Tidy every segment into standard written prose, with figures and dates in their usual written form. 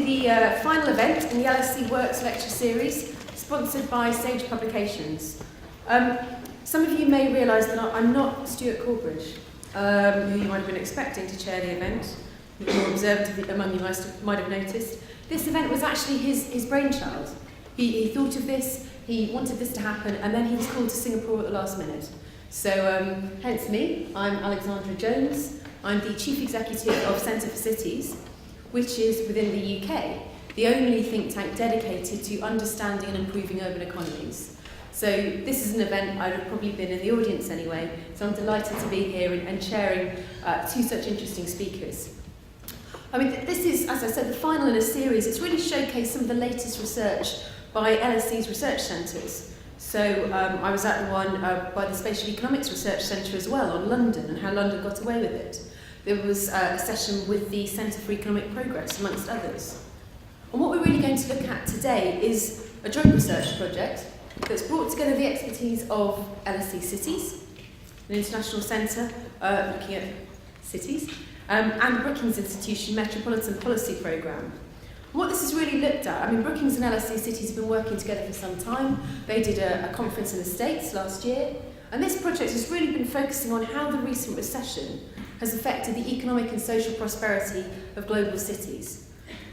the final event in the LSE Works lecture series, sponsored by Sage Publications. Some of you may realise that I'm not Stuart Corbridge, who you might have been expecting to chair the event. The more observant among you might have noticed. This event was actually his brainchild. He thought of this, he wanted this to happen, and then he was called to Singapore at the last minute. So, hence me, I'm Alexandra Jones. I'm the Chief Executive of Centre for Cities, which is, within the UK, the only think tank dedicated to understanding and improving urban economies. So this is an event I'd have probably been in the audience anyway, so I'm delighted to be here and chairing two such interesting speakers. I mean, this is, as I said, the final in a series. It's really showcased some of the latest research by LSE's research centres. So I was at the one by the Spatial Economics Research Centre as well, on London, and how London got away with it. There was a session with the Centre for Economic Progress, amongst others. And what we're really going to look at today is a joint research project that's brought together the expertise of LSE Cities, an international centre looking at cities, and the Brookings Institution Metropolitan Policy Programme. What this has really looked at, I mean, Brookings and LSE Cities have been working together for some time. They did a conference in the States last year, and this project has really been focusing on how the recent recession has affected the economic and social prosperity of global cities.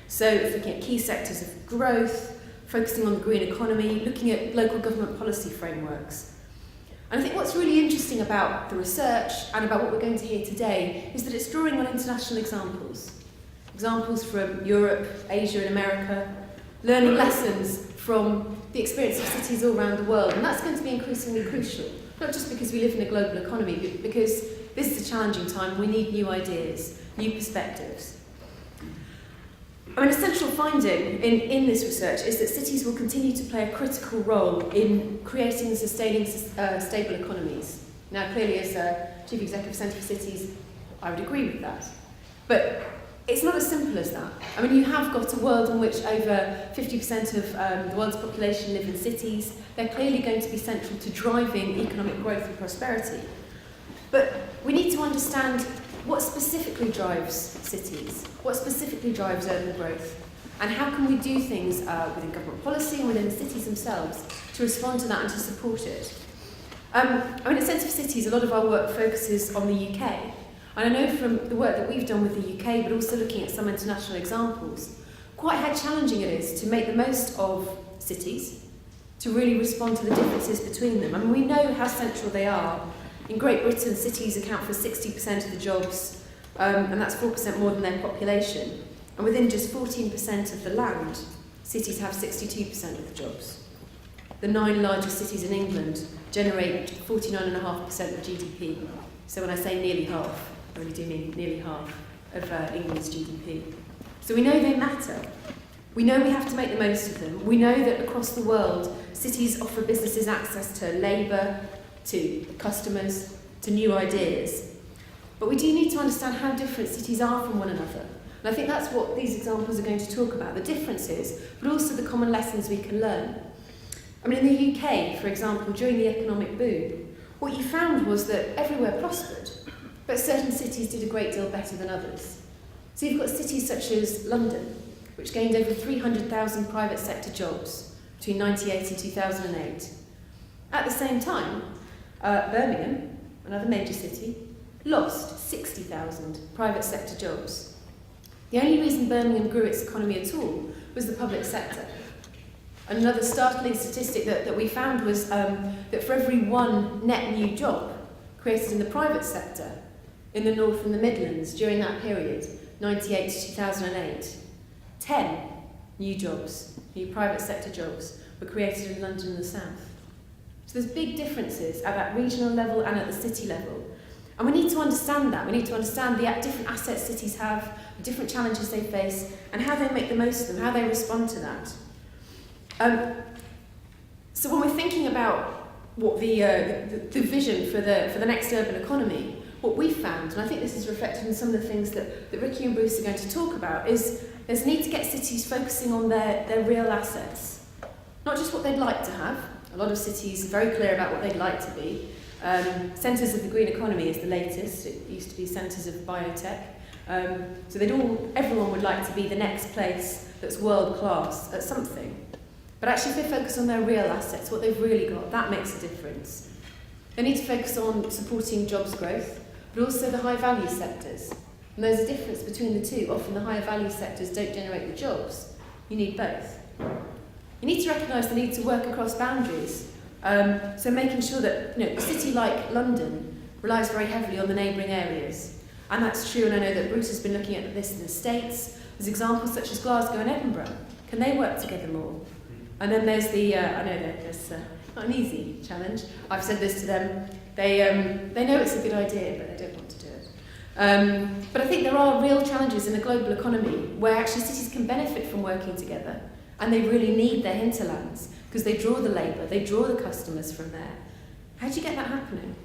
So it's looking at key sectors of growth, focusing on the green economy, looking at local government policy frameworks. And I think what's really interesting about the research and about what we're going to hear today is that it's drawing on international examples. Examples from Europe, Asia and America, learning lessons from the experience of cities all around the world. And that's going to be increasingly crucial, not just because we live in a global economy, but because this is a challenging time. We need new ideas, new perspectives. I mean, a central finding in this research is that cities will continue to play a critical role in creating and sustaining stable economies. Now, clearly, as Chief Executive of Centre for Cities, I would agree with that. But it's not as simple as that. I mean, you have got a world in which over 50% of the world's population live in cities. They're clearly going to be central to driving economic growth and prosperity. But we need to understand what specifically drives cities, what specifically drives urban growth, and how can we do things within government policy and within the cities themselves to respond to that and to support it. I mean, at Centre for Cities, a lot of our work focuses on the UK. And I know from the work that we've done with the UK, but also looking at some international examples, quite how challenging it is to make the most of cities, to really respond to the differences between them. I mean, we know how central they are. In Great Britain, cities account for 60% of the jobs, and that's 4% more than their population. And within just 14% of the land, cities have 62% of the jobs. The 9 largest cities in England generate 49.5% of GDP. So when I say nearly half, I really do mean nearly half of England's GDP. So we know they matter. We know we have to make the most of them. We know that across the world, cities offer businesses access to labour, to customers, to new ideas. But we do need to understand how different cities are from one another. And I think that's what these examples are going to talk about, the differences, but also the common lessons we can learn. I mean, in the UK, for example, during the economic boom, what you found was that everywhere prospered, but certain cities did a great deal better than others. So you've got cities such as London, which gained over 300,000 private sector jobs between 1998 and 2008. At the same time, Birmingham, another major city, lost 60,000 private sector jobs. The only reason Birmingham grew its economy at all was the public sector. Another startling statistic that we found was that for every one net new job created in the private sector in the North and the Midlands during that period, 1998 to 2008, 10 new jobs, new private sector jobs, were created in London and the South. So there's big differences at that regional level and at the city level. And we need to understand that. We need to understand the different assets cities have, the different challenges they face, and how they make the most of them, how they respond to that. So when we're thinking about what the vision for the next urban economy, what we've found, and I think this is reflected in some of the things that Ricky and Bruce are going to talk about, is there's a need to get cities focusing on their real assets. Not just what they'd like to have. A lot of cities are very clear about what they'd like to be. Centres of the green economy is the latest. It used to be centres of biotech. So everyone would like to be the next place that's world class at something. But actually if they focus on their real assets, what they've really got, that makes a difference. They need to focus on supporting jobs growth, but also the high value sectors. And there's a difference between the two. Often the higher value sectors don't generate the jobs. You need both. You need to recognise the need to work across boundaries. So making sure that a city like London relies very heavily on the neighbouring areas. And that's true, and I know that Bruce has been looking at this in the States. There's examples such as Glasgow and Edinburgh. Can they work together more? And then there's the, I know that it's not an easy challenge. I've said this to them. They know it's a good idea, but they don't want to do it. But I think there are real challenges in a global economy where actually cities can benefit from working together, and they really need their hinterlands because they draw the labour, they draw the customers from there. How do you get that happening?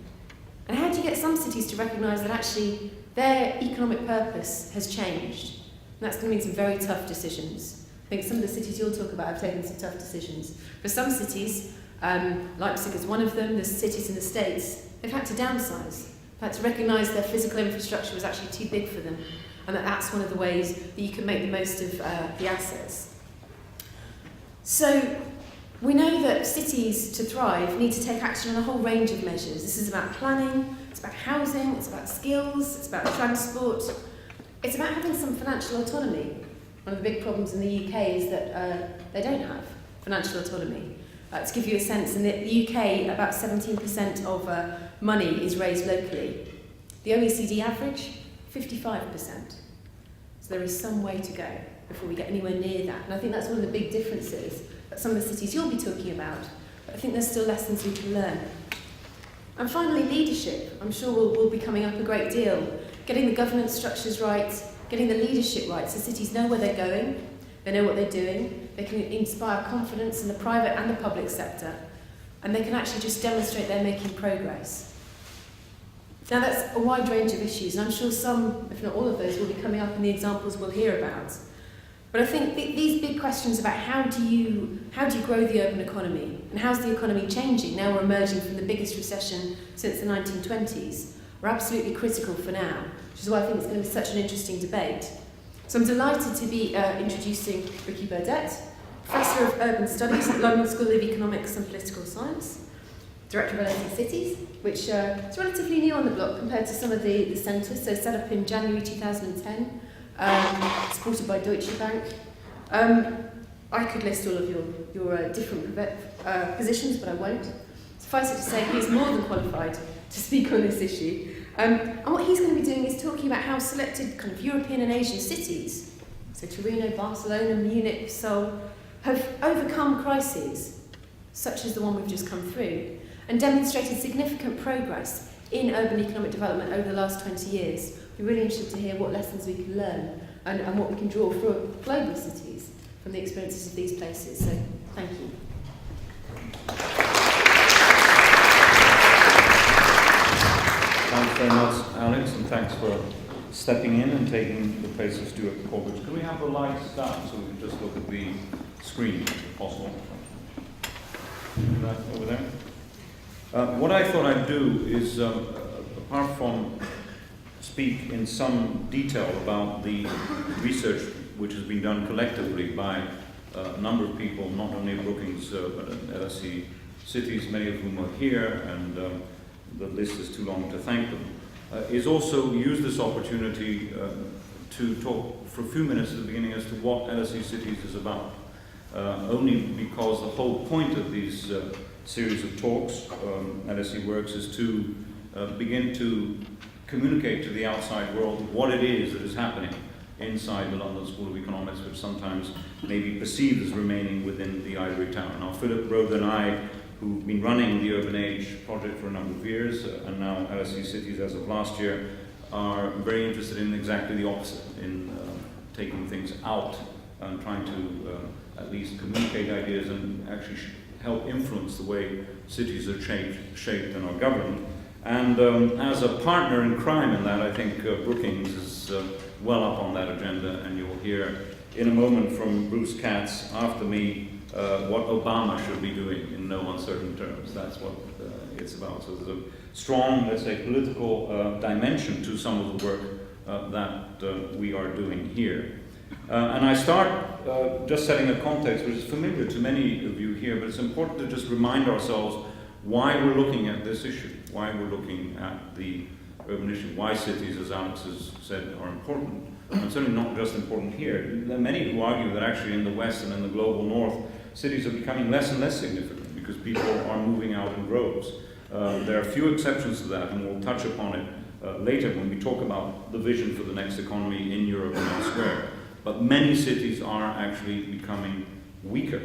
And how do you get some cities to recognise that actually their economic purpose has changed? And that's going to mean some very tough decisions. I think some of the cities you'll talk about have taken some tough decisions. For some cities, Leipzig is one of them, the cities in the States, they've had to downsize. They've had to recognise their physical infrastructure was actually too big for them, and that's one of the ways that you can make the most of the assets. So we know that cities, to thrive, need to take action on a whole range of measures. This is about planning, it's about housing, it's about skills, it's about transport. It's about having some financial autonomy. One of the big problems in the UK is that they don't have financial autonomy. To give you a sense, in the UK, about 17% of money is raised locally. The OECD average, 55%. So there is some way to go before we get anywhere near that. And I think that's one of the big differences that some of the cities you'll be talking about. But I think there's still lessons we can learn. And finally, leadership. I'm sure will be coming up a great deal. Getting the governance structures right, getting the leadership right so cities know where they're going, they know what they're doing, they can inspire confidence in the private and the public sector, and they can actually just demonstrate they're making progress. Now that's a wide range of issues, and I'm sure some, if not all of those, will be coming up in the examples we'll hear about. But I think these big questions about how do you grow the urban economy, and how's the economy changing now we're emerging from the biggest recession since the 1920s, are absolutely critical for now, which is why I think it's going to be such an interesting debate. So I'm delighted to be introducing Ricky Burdett, Professor of Urban Studies at London School of Economics and Political Science, Director of LSE Cities, which is relatively new on the block compared to some of the centres, so set up in January 2010, supported by Deutsche Bank. I could list all of your different positions, but I won't. Suffice it to say, he is more than qualified to speak on this issue. And what he's going to be doing is talking about how selected kind of European and Asian cities, so Torino, Barcelona, Munich, Seoul, have overcome crises, such as the one we've just come through, and demonstrated significant progress in urban economic development over the last 20 years. We're really interested to hear what lessons we can learn and what we can draw for global cities from the experiences of these places. So, thank you. Thanks very much, Alex, and thanks for stepping in and taking the place of Stuart Corbett. Can we have the lights down so we can just look at the screen, if possible? Right over there. What I thought I'd do is, apart from speak in some detail about the research which has been done collectively by a number of people, not only at Brookings but at LSE Cities, many of whom are here, and the list is too long to thank them, is also use this opportunity to talk for a few minutes at the beginning as to what LSE Cities is about. Only because the whole point of these series of talks, LSE Works, is to begin to communicate to the outside world what it is that is happening inside the London School of Economics, which sometimes may be perceived as remaining within the ivory tower. Now, Philip Rode and I, who've been running the Urban Age project for a number of years, and now LSE Cities as of last year, are very interested in exactly the opposite, in taking things out and trying to at least communicate ideas and actually help influence the way cities are shaped and are governed. And as a partner in crime in that, I think Brookings is well up on that agenda, and you'll hear in a moment from Bruce Katz after me what Obama should be doing in no uncertain terms. That's what it's about. So there's a strong, let's say, political dimension to some of the work that we are doing here. And I start just setting a context which is familiar to many of you here, but it's important to just remind ourselves why we're looking at this issue, why we're looking at the urban issue, why cities, as Alex has said, are important. And certainly not just important here. There are many who argue that actually in the West and in the global North, cities are becoming less and less significant because people are moving out in droves. There are a few exceptions to that, and we'll touch upon it later when we talk about the vision for the next economy in Europe and elsewhere. But many cities are actually becoming weaker.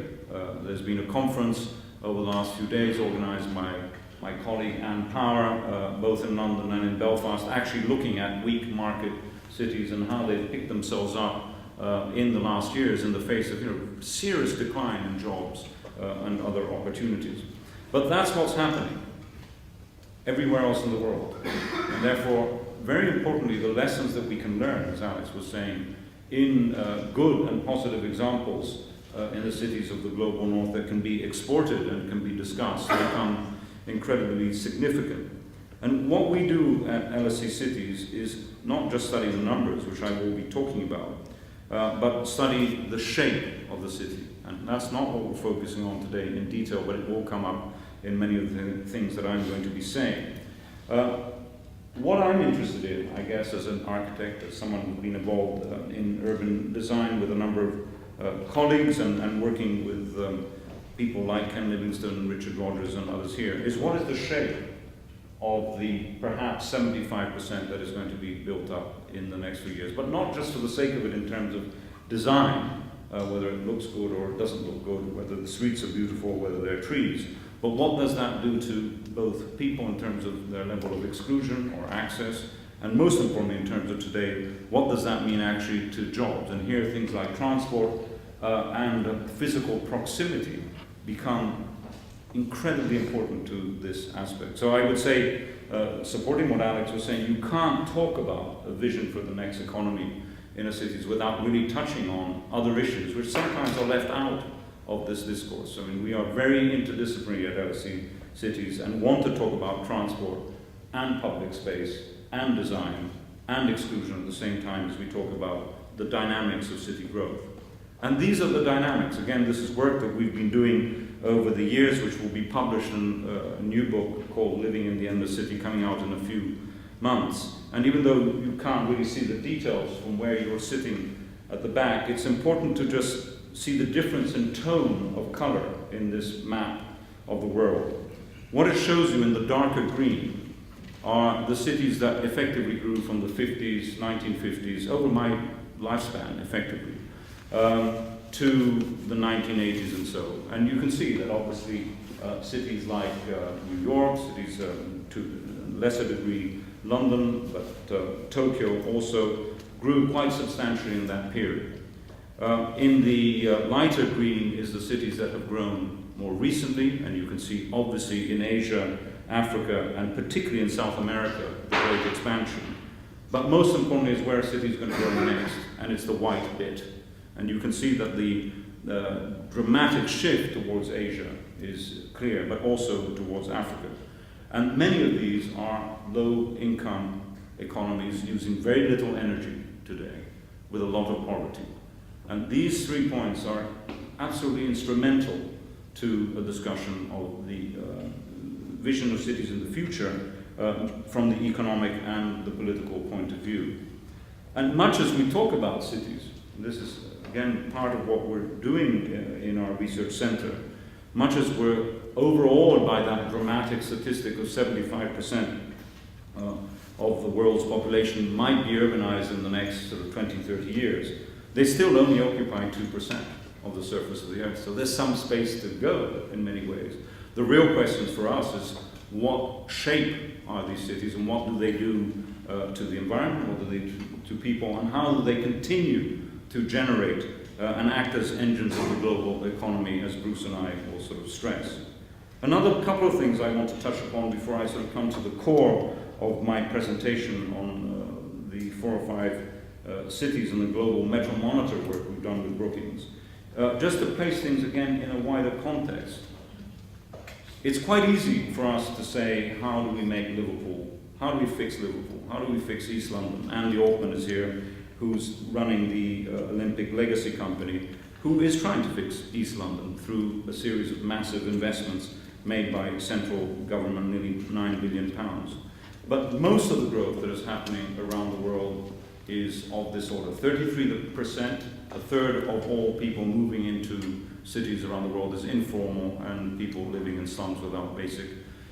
There's been a conference over the last few days organized by my colleague Anne Power, both in London and in Belfast, actually looking at weak market cities and how they've picked themselves up in the last years in the face of serious decline in jobs and other opportunities. But that's what's happening everywhere else in the world. And therefore, very importantly, the lessons that we can learn, as Alex was saying, in good and positive examples in the cities of the global North that can be exported and can be discussed become incredibly significant. And what we do at LSE Cities is not just study the numbers, which I will be talking about, but study the shape of the city. And that's not what we're focusing on today in detail, but it will come up in many of the things that I'm going to be saying. What I'm interested in, I guess, as an architect, as someone who's been involved in urban design with a number of colleagues and working with people like Ken Livingstone, Richard Rogers and others here, is what is the shape of the perhaps 75% that is going to be built up in the next few years, but not just for the sake of it in terms of design, whether it looks good or it doesn't look good, whether the streets are beautiful, whether there are trees, but what does that do to both people in terms of their level of exclusion or access, and most importantly in terms of today, what does that mean actually to jobs? And here things like transport and physical proximity become incredibly important to this aspect. So I would say, supporting what Alex was saying, you can't talk about a vision for the next economy in a cities without really touching on other issues, which sometimes are left out of this discourse. I mean, we are very interdisciplinary at LSE Cities and want to talk about transport and public space and design and exclusion at the same time as we talk about the dynamics of city growth. And these are the dynamics. Again, this is work that we've been doing over the years, which will be published in a new book called Living in the Endless City, coming out in a few months. And even though you can't really see the details from where you're sitting at the back, it's important to just see the difference in tone of color in this map of the world. What it shows you in the darker green are the cities that effectively grew from the 50s, 1950s, over my lifespan, effectively, to the 1980s and so. And you can see that obviously cities like New York, cities to a lesser degree London, but Tokyo also grew quite substantially in that period. In the lighter green is the cities that have grown more recently, and you can see obviously in Asia, Africa, and particularly in South America, the great expansion. But most importantly is where a city is going to grow next, and it's the white bit. And you can see that the dramatic shift towards Asia is clear, but also towards Africa. And many of these are low-income economies using very little energy today, with a lot of poverty. And these 3 points are absolutely instrumental to a discussion of the vision of cities in the future from the economic and the political point of view. And much as we talk about cities, this is again part of what we're doing in our research center, much as we're overawed by that dramatic statistic of 75% of the world's population might be urbanized in the next sort of 20, 30 years, they still only occupy 2% of the surface of the earth. So there's some space to go in many ways. The real questions for us is what shape are these cities and what do they do to the environment, what do they do to people, and how do they continue to generate and act as engines of the global economy, as Bruce and I will sort of stress. Another couple of things I want to touch upon before I sort of come to the core of my presentation on the 4 or 5 cities and the global Metro Monitor work we've done with Brookings. Just to place things again in a wider context. It's quite easy for us to say, how do we make Liverpool How do we fix Liverpool? How do we fix East London? Andy Altman is here, who's running the Olympic Legacy Company, who is trying to fix East London through a series of massive investments made by central government, nearly £9 billion. But most of the growth that is happening around the world is of this order. 33%, a third of all people moving into cities around the world is informal, and people living in slums without basic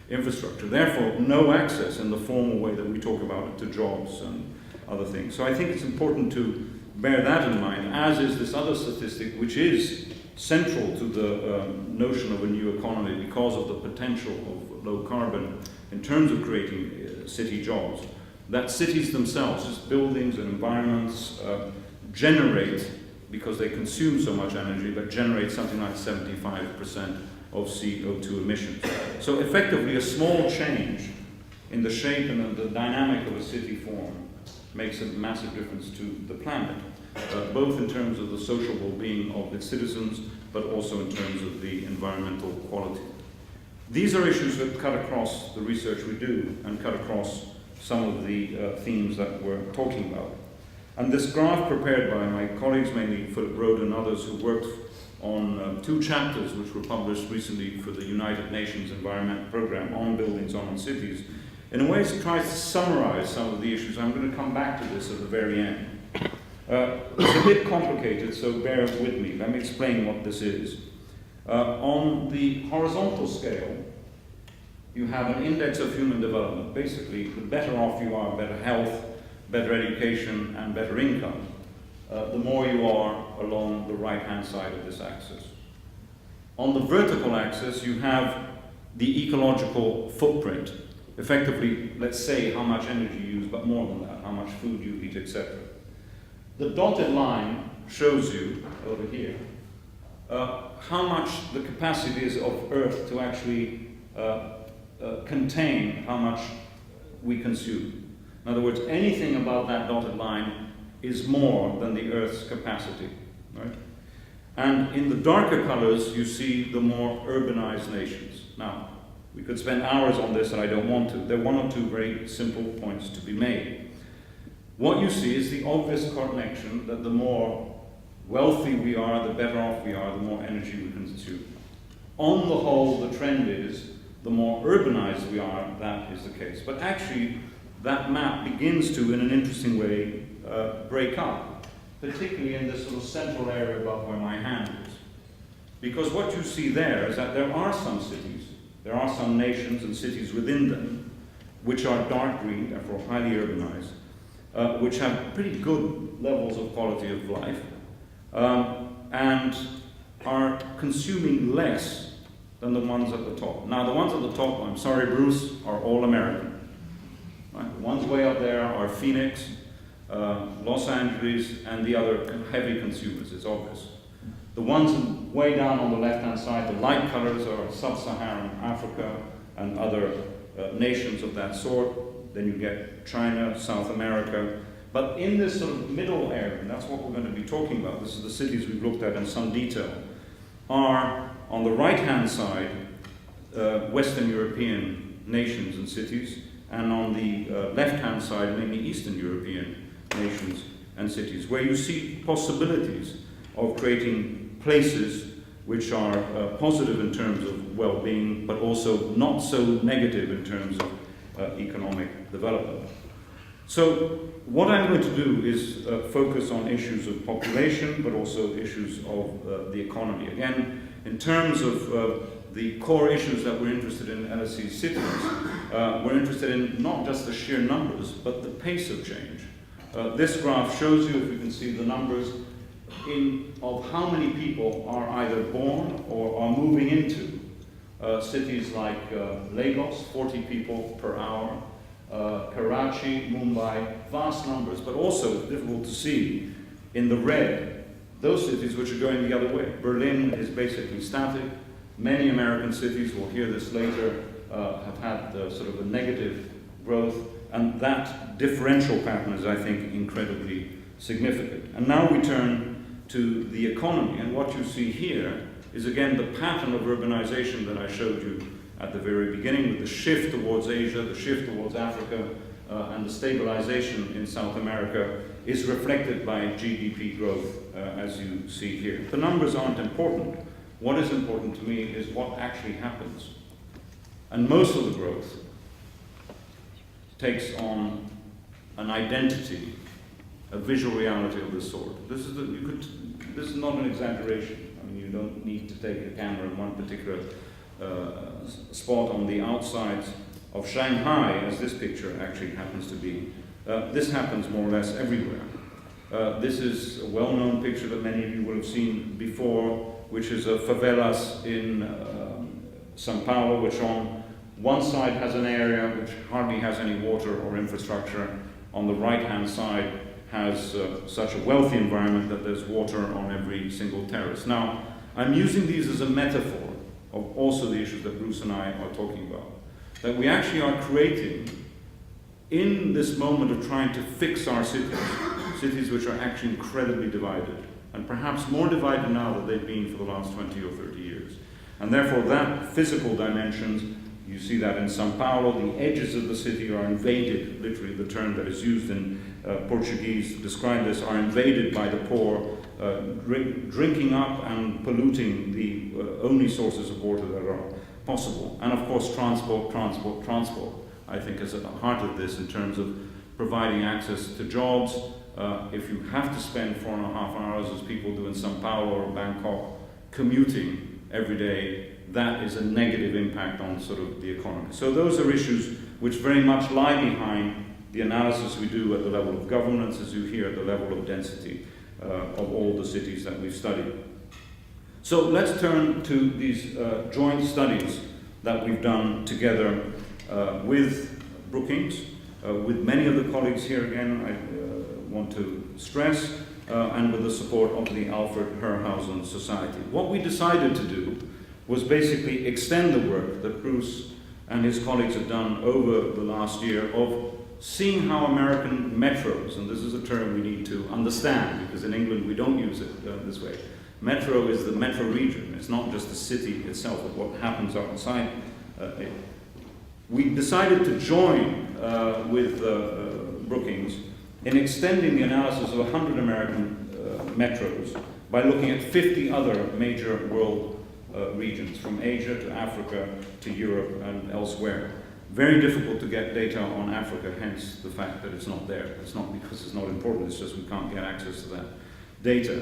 infrastructure. Therefore, no access in the formal way that we talk about it to jobs and other things. So I think it's important to bear that in mind, as is this other statistic, which is central to the notion of a new economy because of the potential of low carbon in terms of creating city jobs. That cities themselves, just buildings and environments, generate, because they consume so much energy, but generate something like 75% of CO2 emissions. So effectively, a small change in the shape and the dynamic of a city form makes a massive difference to the planet, both in terms of the social well-being of its citizens, but also in terms of the environmental quality. These are issues that cut across the research we do and cut across some of the themes that we're talking about. And this graph prepared by my colleagues, mainly Philip Rode and others who worked on 2 chapters which were published recently for the United Nations Environment Programme on buildings, on cities, in a way tries to summarize some of the issues. I'm going to come back to this at the very end. It's a bit complicated, so bear with me. Let me explain what this is. On the horizontal scale, you have an index of human development. Basically, the better off you are, better health, better education, and better income, the more you are along the right-hand side of this axis. On the vertical axis, you have the ecological footprint. Effectively, let's say how much energy you use, but more than that, how much food you eat, etc. The dotted line shows you, over here, how much the capacity is of Earth to actually contain how much we consume. In other words, anything above that dotted line is more than the Earth's capacity, right? And in the darker colors, you see the more urbanized nations. Now, we could spend hours on this, and I don't want to. There are 1 or 2 very simple points to be made. What you see is the obvious connection that the more wealthy we are, the better off we are, the more energy we consume. On the whole, the trend is the more urbanized we are, that is the case. But actually, that map begins to, in an interesting way, break up, particularly in this sort of central area above where my hand is. Because what you see there is that there are some cities, there are some nations and cities within them, which are dark green, therefore highly urbanized, which have pretty good levels of quality of life, and are consuming less than the ones at the top. Now, the ones at the top, I'm sorry, Bruce, are all American. Right? The ones way up there are Phoenix, Los Angeles, and the other heavy consumers, it's obvious. The ones way down on the left-hand side, the light colors, are sub-Saharan Africa and other nations of that sort. Then you get China, South America. But in this sort of middle area, and that's what we're going to be talking about, this is the cities we've looked at in some detail, are on the right-hand side, Western European nations and cities, and on the left-hand side, mainly Eastern European nations and cities, where you see possibilities of creating places which are positive in terms of well-being, but also not so negative in terms of economic development. So what I'm going to do is focus on issues of population, but also issues of the economy. Again, in terms of the core issues that we're interested in LSE Cities, we're interested in not just the sheer numbers, but the pace of change. This graph shows you, if you can see the numbers, of how many people are either born or are moving into cities like Lagos, 40 people per hour, Karachi, Mumbai, vast numbers, but also difficult to see in the red, those cities which are going the other way. Berlin is basically static. Many American cities, we'll hear this later, have had sort of a negative growth, and that differential pattern is, I think, incredibly significant. And now we turn to the economy, and what you see here is again the pattern of urbanization that I showed you at the very beginning, with the shift towards Asia, the shift towards Africa, and the stabilization in South America is reflected by GDP growth, as you see here. The numbers aren't important. What is important to me is what actually happens. And most of the growth takes on an identity, a visual reality of this sort. This is not an exaggeration. I mean, you don't need to take a camera in one particular spot on the outsides of Shanghai, as this picture actually happens to be. This happens more or less everywhere. This is a well-known picture that many of you will have seen before, which is of favelas in São Paulo, which on one side has an area which hardly has any water or infrastructure. On the right-hand side has such a wealthy environment that there's water on every single terrace. Now, I'm using these as a metaphor of also the issues that Bruce and I are talking about. That we actually are creating, in this moment of trying to fix our cities, cities which are actually incredibly divided, and perhaps more divided now than they've been for the last 20 or 30 years. And therefore that physical dimensions, you see that in São Paulo, the edges of the city are invaded, literally the term that is used in Portuguese to describe this, are invaded by the poor, drinking up and polluting the only sources of water that are possible. And of course transport, I think is at the heart of this in terms of providing access to jobs. If you have to spend 4.5 hours, as people do in São Paulo or Bangkok, commuting every day, that is a negative impact on sort of the economy. So those are issues which very much lie behind the analysis we do at the level of governance, as you hear, at the level of density of all the cities that we've studied. So let's turn to these joint studies that we've done together with Brookings, with many of the colleagues here again, I want to stress, and with the support of the Alfred Herrhausen Society. What we decided to do was basically extend the work that Bruce and his colleagues have done over the last year of seeing how American metros, and this is a term we need to understand because in England we don't use it this way. Metro is the metro region. It's not just the city itself, but what happens outside it. We decided to join with Brookings in extending the analysis of 100 American metros by looking at 50 other major world regions, from Asia to Africa to Europe and elsewhere. Very difficult to get data on Africa, hence the fact that it's not there. It's not because it's not important, it's just we can't get access to that data.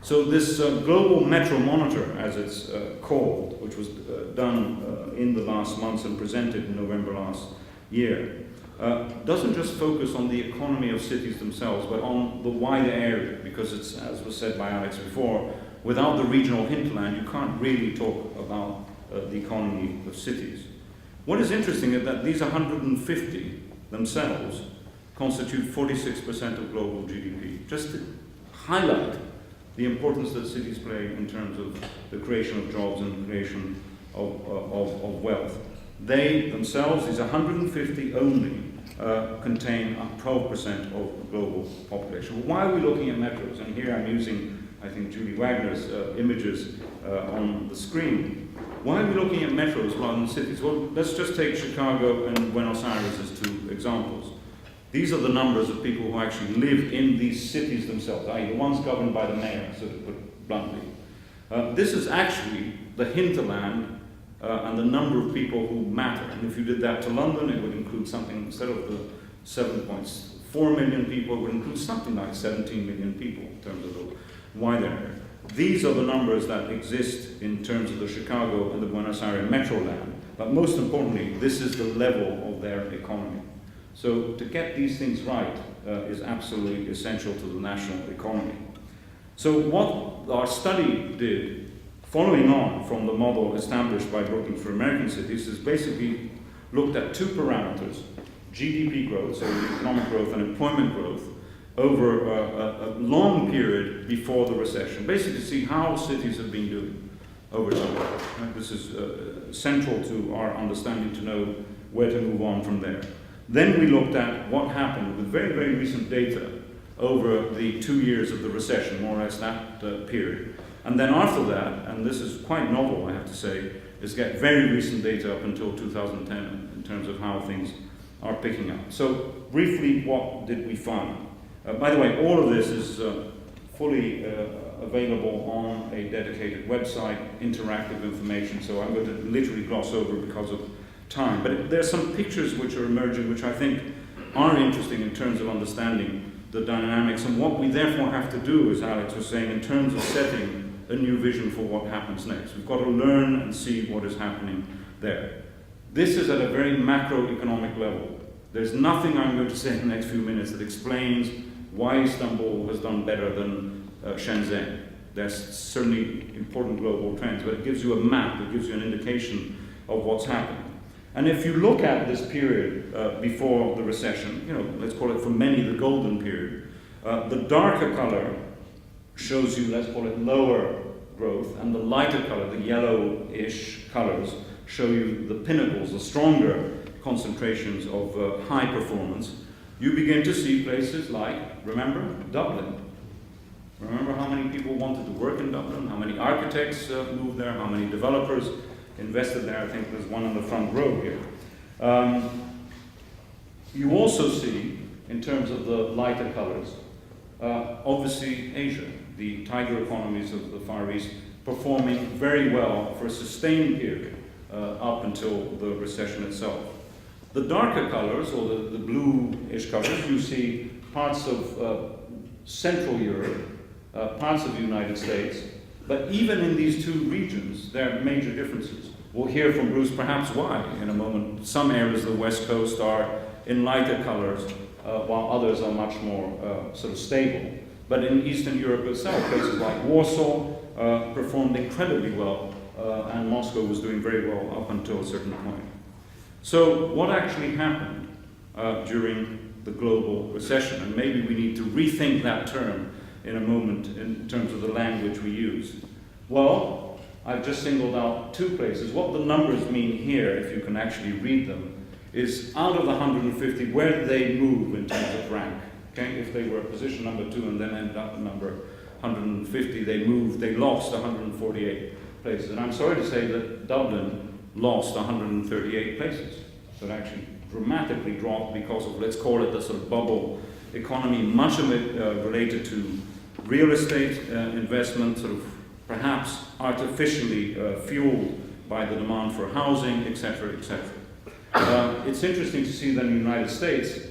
So this global metro monitor, as it's called, which was done in the last months and presented in November last year, doesn't just focus on the economy of cities themselves, but on the wider area, because it's, as was said by Alex before, without the regional hinterland, you can't really talk about the economy of cities. What is interesting is that these 150 themselves constitute 46% of global GDP, just to highlight the importance that cities play in terms of the creation of jobs and the creation of wealth. They themselves, these 150 only, contain 12% of the global population. Well, why are we looking at metros? And here I'm using, I think, Julie Wagner's images on the screen. Why are we looking at metros rather than cities? Well, let's just take Chicago and Buenos Aires as two examples. These are the numbers of people who actually live in these cities themselves, i.e. the ones governed by the mayor, so to put bluntly. This is actually the hinterland and the number of people who matter. And if you did that to London, it would include something, instead of the 7.4 million people, it would include something like 17 million people in terms of the wider area. These are the numbers that exist in terms of the Chicago and the Buenos Aires metro land. But most importantly, this is the level of their economy. So to get these things right is absolutely essential to the national economy. So what our study did, following on from the model established by Brookings for American cities, is basically looked at two parameters: GDP growth, so economic growth and employment growth, over a long period before the recession, basically to see how cities have been doing over time. This is central to our understanding to know where to move on from there. Then we looked at what happened with very, very recent data over the 2 years of the recession, more or less that period. And then after that, and this is quite novel, I have to say, is get very recent data up until 2010 in terms of how things are picking up. So briefly, what did we find? By the way, all of this is fully available on a dedicated website, interactive information, so I'm going to literally gloss over because of time. But there's some pictures which are emerging which I think are interesting in terms of understanding the dynamics, and what we therefore have to do, as Alex was saying, in terms of setting a new vision for what happens next. We've got to learn and see what is happening there. This is at a very macroeconomic level. There's nothing I'm going to say in the next few minutes that explains why Istanbul has done better than Shenzhen. There's certainly important global trends, but it gives you a map, it gives you an indication of what's happening. And if you look at this period before the recession, let's call it for many the golden period, the darker color shows you, let's call it lower growth, and the lighter color, the yellowish colors, show you the pinnacles, the stronger concentrations of high performance. You begin to see places like, remember, Dublin. Remember how many people wanted to work in Dublin, how many architects moved there, how many developers invested there. I think there's one in the front row here. You also see, in terms of the lighter colors, obviously Asia, the tiger economies of the Far East, performing very well for a sustained period up until the recession itself. The darker colors, or the bluish colors, you see parts of Central Europe, parts of the United States, but even in these two regions, there are major differences. We'll hear from Bruce perhaps why in a moment. Some areas of the West Coast are in lighter colors, while others are much more sort of stable. But in Eastern Europe itself, places like Warsaw performed incredibly well, and Moscow was doing very well up until a certain point. So what actually happened during the global recession? And maybe we need to rethink that term in a moment in terms of the language we use. Well, I've just singled out two places. What the numbers mean here, if you can actually read them, is out of the 150, where did they move in terms of rank? Okay, if they were position number 2 and then ended up at number 150, they lost 148 places. And I'm sorry to say that Dublin lost 138 places. So it actually dramatically dropped because of, let's call it the sort of bubble economy, much of it related to real estate investment, sort of perhaps artificially fueled by the demand for housing, etc., etc. It's interesting to see that in the United States,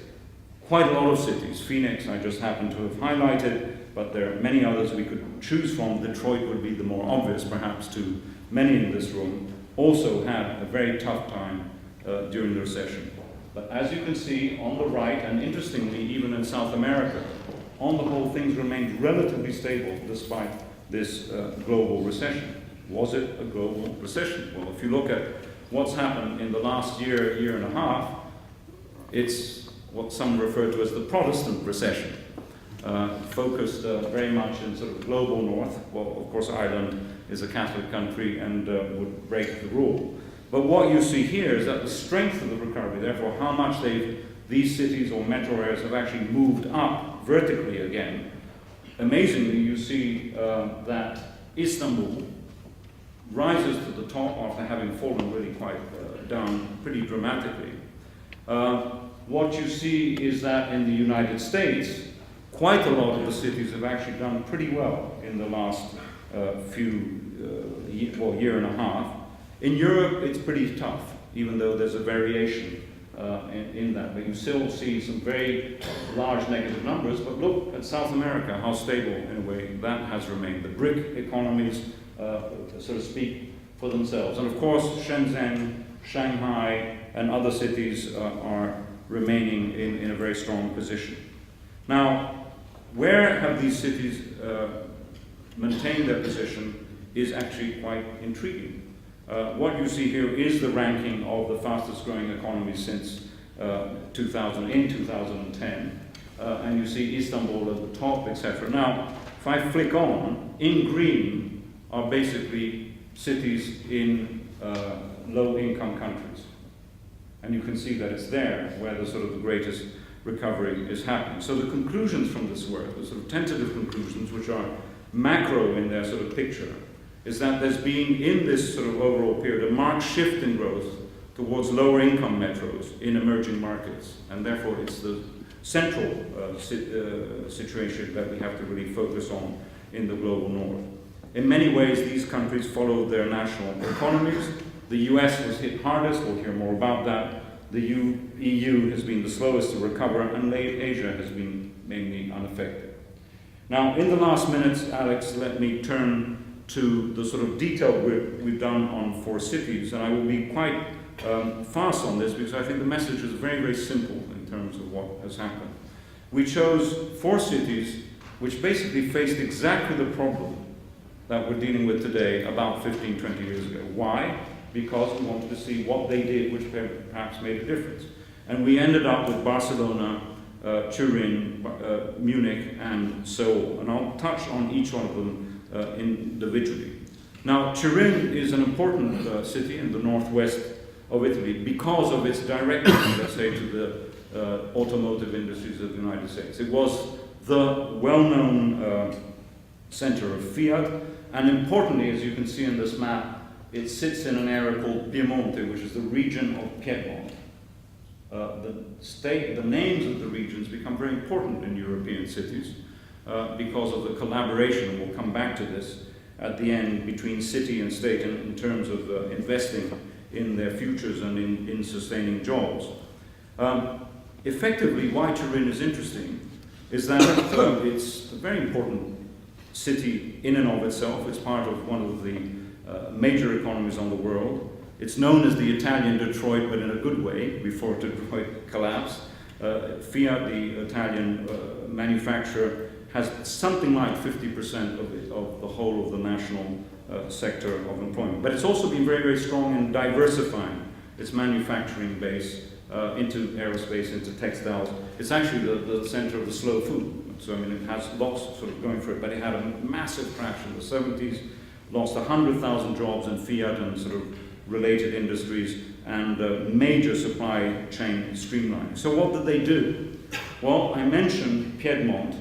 quite a lot of cities, Phoenix I just happened to have highlighted, but there are many others we could choose from. Detroit would be the more obvious perhaps to many in this room, also had a very tough time during the recession. But as you can see on the right, and interestingly even in South America, on the whole things remained relatively stable despite this global recession. Was it a global recession? Well, if you look at what's happened in the last year and a half, it's what some refer to as the Protestant recession, focused very much in sort of the global north. Well, of course, Ireland is a Catholic country and would break the rule. But what you see here is that the strength of the recovery, therefore how much these cities or metro areas have actually moved up vertically again. Amazingly, you see that Istanbul rises to the top after having fallen really quite down pretty dramatically. What you see is that in the United States, quite a lot of the cities have actually done pretty well in the last year and a half. In Europe, it's pretty tough, even though there's a variation in that. But you still see some very large negative numbers. But look at South America, how stable, in a way, that has remained. The BRIC economies, so to speak, for themselves. And of course, Shenzhen, Shanghai, and other cities are remaining in a very strong position. Now, where have these cities maintained their position is actually quite intriguing. What you see here is the ranking of the fastest growing economies since 2010, and you see Istanbul at the top, etc. Now, if I flick on, in green are basically cities in low-income countries, and you can see that it's there where the sort of the greatest recovery is happening. So the conclusions from this work, the sort of tentative conclusions, which are macro in their sort of picture, is that there's been, in this sort of overall period, a marked shift in growth towards lower income metros in emerging markets. And therefore it's the central situation that we have to really focus on in the global north. In many ways, these countries followed their national economies. The US was hit hardest, we'll hear more about that. The EU has been the slowest to recover, and Asia has been mainly unaffected. Now, in the last minutes, Alex, let me turn to the sort of detailed work we've done on 4 cities, and I will be quite fast on this because I think the message is very, very simple in terms of what has happened. We chose 4 cities which basically faced exactly the problem that we're dealing with today about 15, 20 years ago. Why? Because we wanted to see what they did which perhaps made a difference. And we ended up with Barcelona, Turin, Munich, and Seoul. And I'll touch on each one of them individually. Now, Turin is an important city in the northwest of Italy because of its direct link, let's say, to the automotive industries of the United States. It was the well-known center of Fiat, and importantly, as you can see in this map, it sits in an area called Piemonte, which is the region of Piedmont. The names of the regions become very important in European cities because of the collaboration, and we'll come back to this at the end, between city and state in terms of investing in their futures and in sustaining jobs. Effectively, why Turin is interesting is that it's a very important city in and of itself. It's part of one of the major economies on the world. It's known as the Italian Detroit, but in a good way, before Detroit collapsed. Fiat, the Italian manufacturer, has something like 50% of the whole of the national sector of employment. But it's also been very, very strong in diversifying its manufacturing base into aerospace, into textiles. It's actually the center of the slow food. So, I mean, it has lots sort of going for it, but it had a massive crash in the 70s, lost 100,000 jobs in Fiat and sort of related industries, and major supply chain streamlining. So what did they do? Well, I mentioned Piedmont.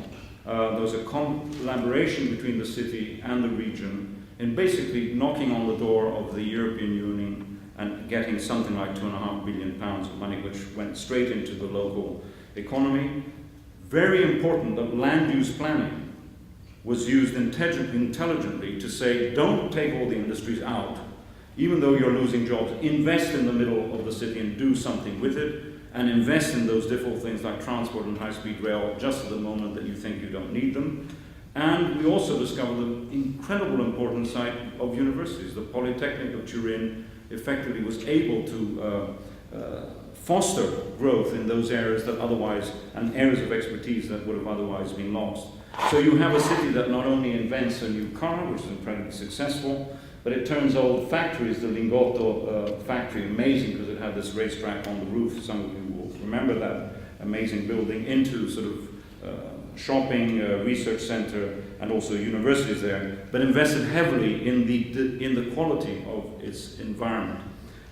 There was a collaboration between the city and the region in basically knocking on the door of the European Union and getting something like £2.5 billion of money, which went straight into the local economy. Very important that land use planning was used intelligently to say, don't take all the industries out, even though you're losing jobs, invest in the middle of the city and do something with it, and invest in those difficult things like transport and high-speed rail just at the moment that you think you don't need them. And we also discovered the incredible importance of universities. The Polytechnic of Turin effectively was able to foster growth in those areas that otherwise, and areas of expertise that would have otherwise been lost. So you have a city that not only invents a new car, which is incredibly successful, but it turns old factories, the Lingotto factory, amazing because it had this racetrack on the roof, some of you will remember that amazing building, into sort of shopping, research center, and also universities there, but invested heavily in the quality of its environment.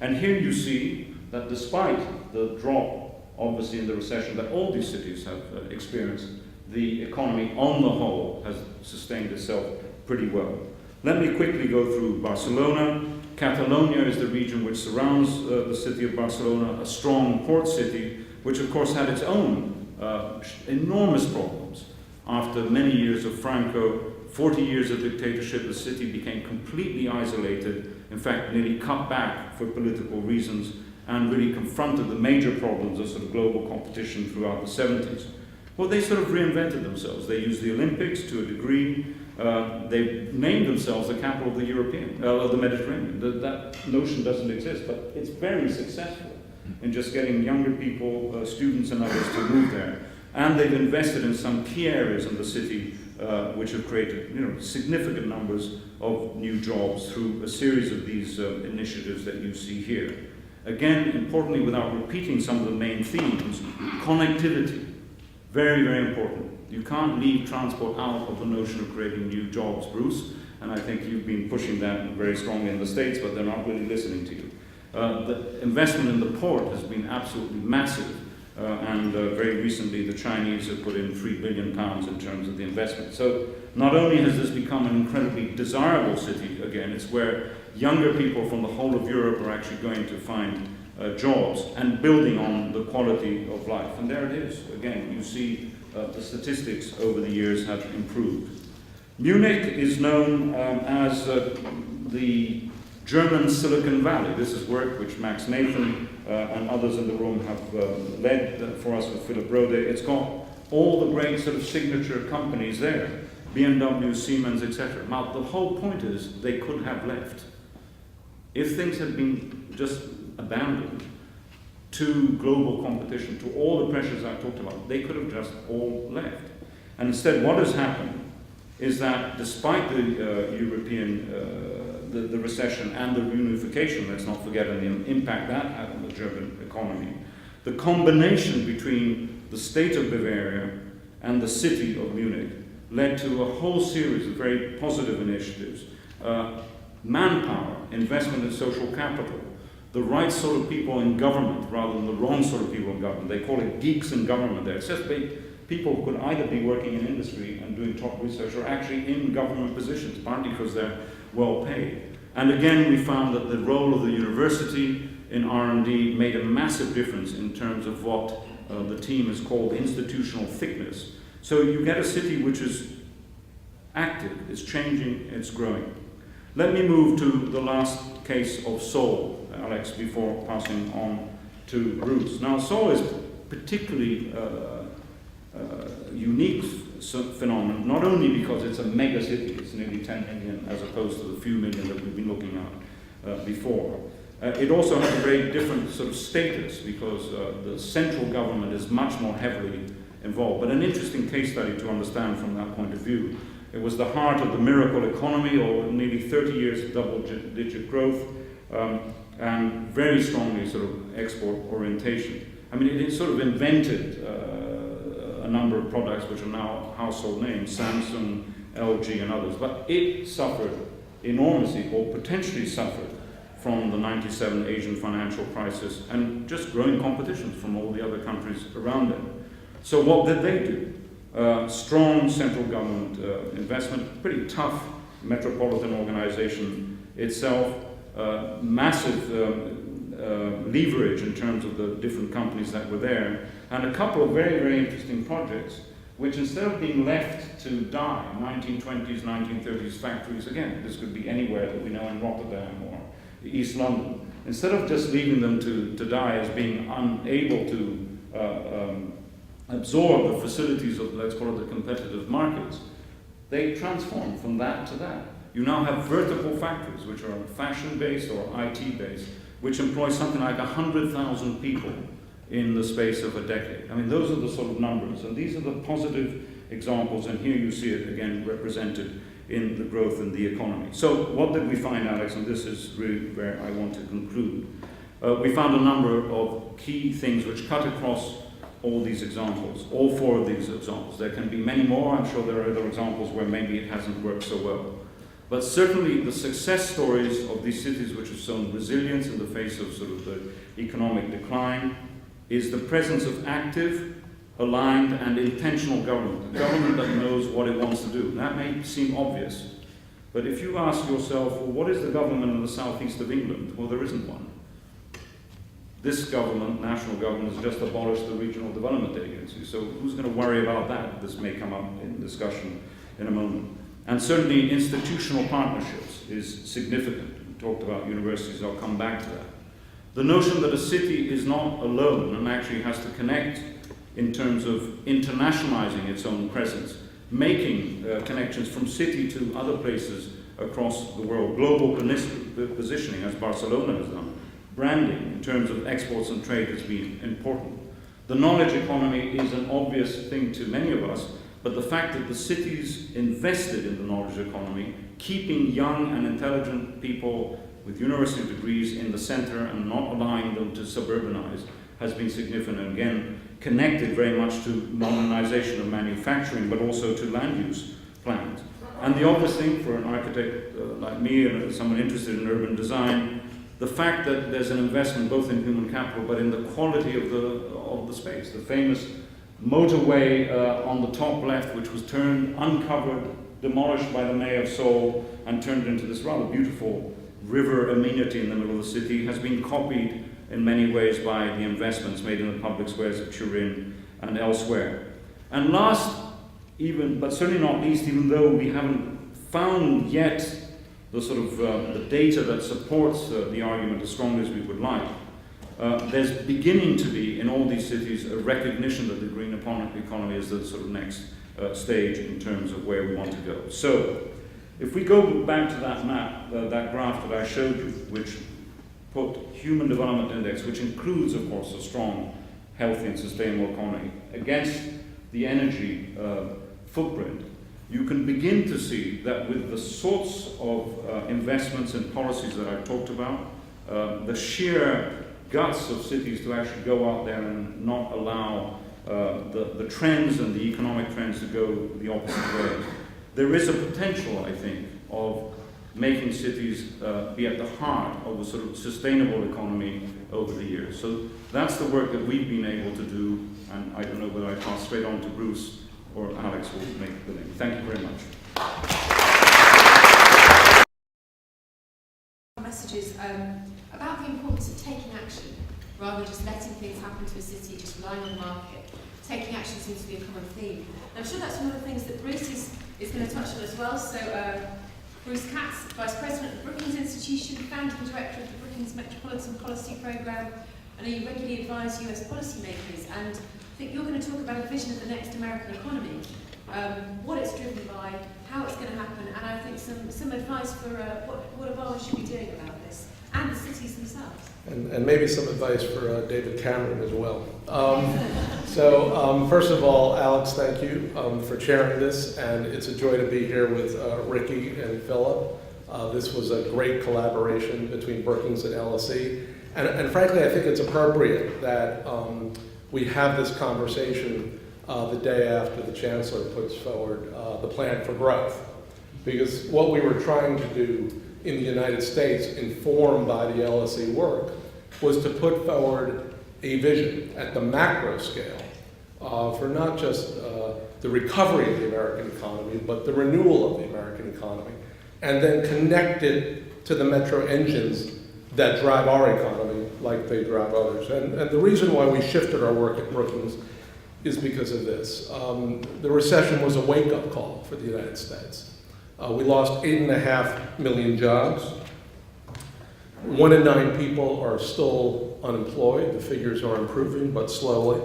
And here you see that despite the drop, obviously, in the recession that all these cities have experienced, the economy on the whole has sustained itself pretty well. Let me quickly go through Barcelona. Catalonia is the region which surrounds the city of Barcelona, a strong port city, which of course had its own enormous problems. After many years of Franco, 40 years of dictatorship, the city became completely isolated, in fact nearly cut back for political reasons, and really confronted the major problems of sort of global competition throughout the 70s. Well, they sort of reinvented themselves. They used the Olympics to a degree. They named themselves the capital of the Mediterranean. That notion doesn't exist, but it's very successful in just getting younger people, students and others to move there. And they've invested in some key areas in the city which have created significant numbers of new jobs through a series of these initiatives that you see here. Again, importantly, without repeating some of the main themes, connectivity, very, very important. You can't leave transport out of the notion of creating new jobs, Bruce, and I think you've been pushing that very strongly in the States, but they're not really listening to you. The investment in the port has been absolutely massive, and very recently the Chinese have put in £3 billion in terms of the investment. So not only has this become an incredibly desirable city again, it's where younger people from the whole of Europe are actually going to find jobs and building on the quality of life. And there it is. Again, you see the statistics over the years have improved. Munich is known as the German Silicon Valley. This is work which Max Nathan and others in the room have led for us with Philip Brodé. It's got all the great sort of signature companies there, BMW, Siemens, etc. Now, the whole point is they could have left. If things had been just abandoned to global competition, to all the pressures I talked about, they could have just all left. And instead, what has happened is that despite the European, the recession and the reunification, let's not forget, and the impact that had on the German economy, the combination between the state of Bavaria and the city of Munich led to a whole series of very positive initiatives. Manpower, investment in social capital, the right sort of people in government rather than the wrong sort of people in government. They call it geeks in government there. It's just people who could either be working in industry and doing top research or actually in government positions, partly because they're well paid. And again, we found that the role of the university in R&D made a massive difference in terms of what the team has called institutional thickness. So you get a city which is active, it's changing, it's growing. Let me move to the last case of Seoul, Alex, before passing on to Bruce. Now, Seoul is particularly unique phenomenon, not only because it's a mega city, it's nearly 10 million as opposed to the few million that we've been looking at before. It also has a very different sort of status because the central government is much more heavily involved. But an interesting case study to understand from that point of view. It was the heart of the miracle economy, or nearly 30 years of double-digit growth, and very strongly sort of export orientation. I mean, it sort of invented a number of products which are now household names, Samsung, LG, and others. But it suffered enormously, or potentially suffered, from the '97 Asian financial crisis and just growing competition from all the other countries around it. So what did they do? Strong central government investment, pretty tough metropolitan organization itself, massive leverage in terms of the different companies that were there, and a couple of very, very interesting projects which, instead of being left to die, 1920s, 1930s factories, again, this could be anywhere that we know in Rotterdam or East London, instead of just leaving them to die as being unable to absorb the facilities of, let's call it, the competitive markets, they transformed from that to that. You now have vertical factories which are fashion-based or IT-based, which employ something like 100,000 people in the space of a decade. I mean, those are the sort of numbers, and these are the positive examples, and here you see it again represented in the growth in the economy. So what did we find, Alex? And this is really where I want to conclude. We found a number of key things which cut across all these examples, all four of these examples. There can be many more. I'm sure there are other examples where maybe it hasn't worked so well. But certainly the success stories of these cities which have shown resilience in the face of sort of the economic decline is the presence of active, aligned and intentional government, a government that knows what it wants to do. That may seem obvious, but if you ask yourself, well, what is the government in the southeast of England? Well, there isn't one. This government, national government, has just abolished the Regional Development Agency, so who's going to worry about that? This may come up in discussion in a moment. And certainly institutional partnerships is significant. We talked about universities, I'll come back to that. The notion that a city is not alone and actually has to connect in terms of internationalizing its own presence, making connections from city to other places across the world, global positioning, as Barcelona has done, branding in terms of exports and trade has been important. The knowledge economy is an obvious thing to many of us, but the fact that the cities invested in the knowledge economy, keeping young and intelligent people with university degrees in the center and not allowing them to suburbanize, has been significant, and again, connected very much to modernization of manufacturing, but also to land use plans. And the obvious thing for an architect like me and someone interested in urban design, the fact that there's an investment both in human capital, but in the quality of the space. The famous motorway on the top left, which was turned, uncovered, demolished by the mayor of Seoul, and turned into this rather beautiful river amenity in the middle of the city, has been copied in many ways by the investments made in the public squares of Turin and elsewhere. And last, but certainly not least, even though we haven't found yet the sort of the data that supports the argument as strongly as we would like, there's beginning to be in all these cities a recognition that the green economy is the sort of next stage in terms of where we want to go. So, if we go back to that map, that graph that I showed you, which put Human Development Index, which includes, of course, a strong, healthy and sustainable economy, against the energy footprint, you can begin to see that with the sorts of investments and policies that I talked about, the sheer guts of cities to actually go out there and not allow the trends and the economic trends to go the opposite way. There is a potential, I think, of making cities be at the heart of a sort of sustainable economy over the years. So that's the work that we've been able to do, and I don't know whether I pass straight on to Bruce or Alex will make the link. Thank you very much. Messages about the importance of taking action rather than just letting things happen to a city, just relying on the market. Taking action seems to be a common theme. And I'm sure that's one of the things that Bruce is going to touch on as well. So Bruce Katz, Vice President of the Brookings Institution, Founding Director of the Brookings Metropolitan Policy Programme, and you regularly advise US policymakers. And I think you're going to talk about a vision of the next American economy, what it's driven by, how it's going to happen, and I think some advice for what Obama should be doing about this, and the cities themselves. And maybe some advice for David Cameron as well. First of all, Alex, thank you for chairing this, and it's a joy to be here with Ricky and Philip. This was a great collaboration between Brookings and LSE, and frankly, I think it's appropriate that we have this conversation the day after the Chancellor puts forward the plan for growth, because what we were trying to do in the United States, informed by the LSE work, was to put forward a vision at the macro scale for not just the recovery of the American economy, but the renewal of the American economy, and then connect it to the metro engines that drive our economy like they drive others. And the reason why we shifted our work at Brookings is because of this. The recession was a wake-up call for the United States. We lost 8.5 million jobs. 1 in 9 people are still unemployed. The figures are improving, but slowly.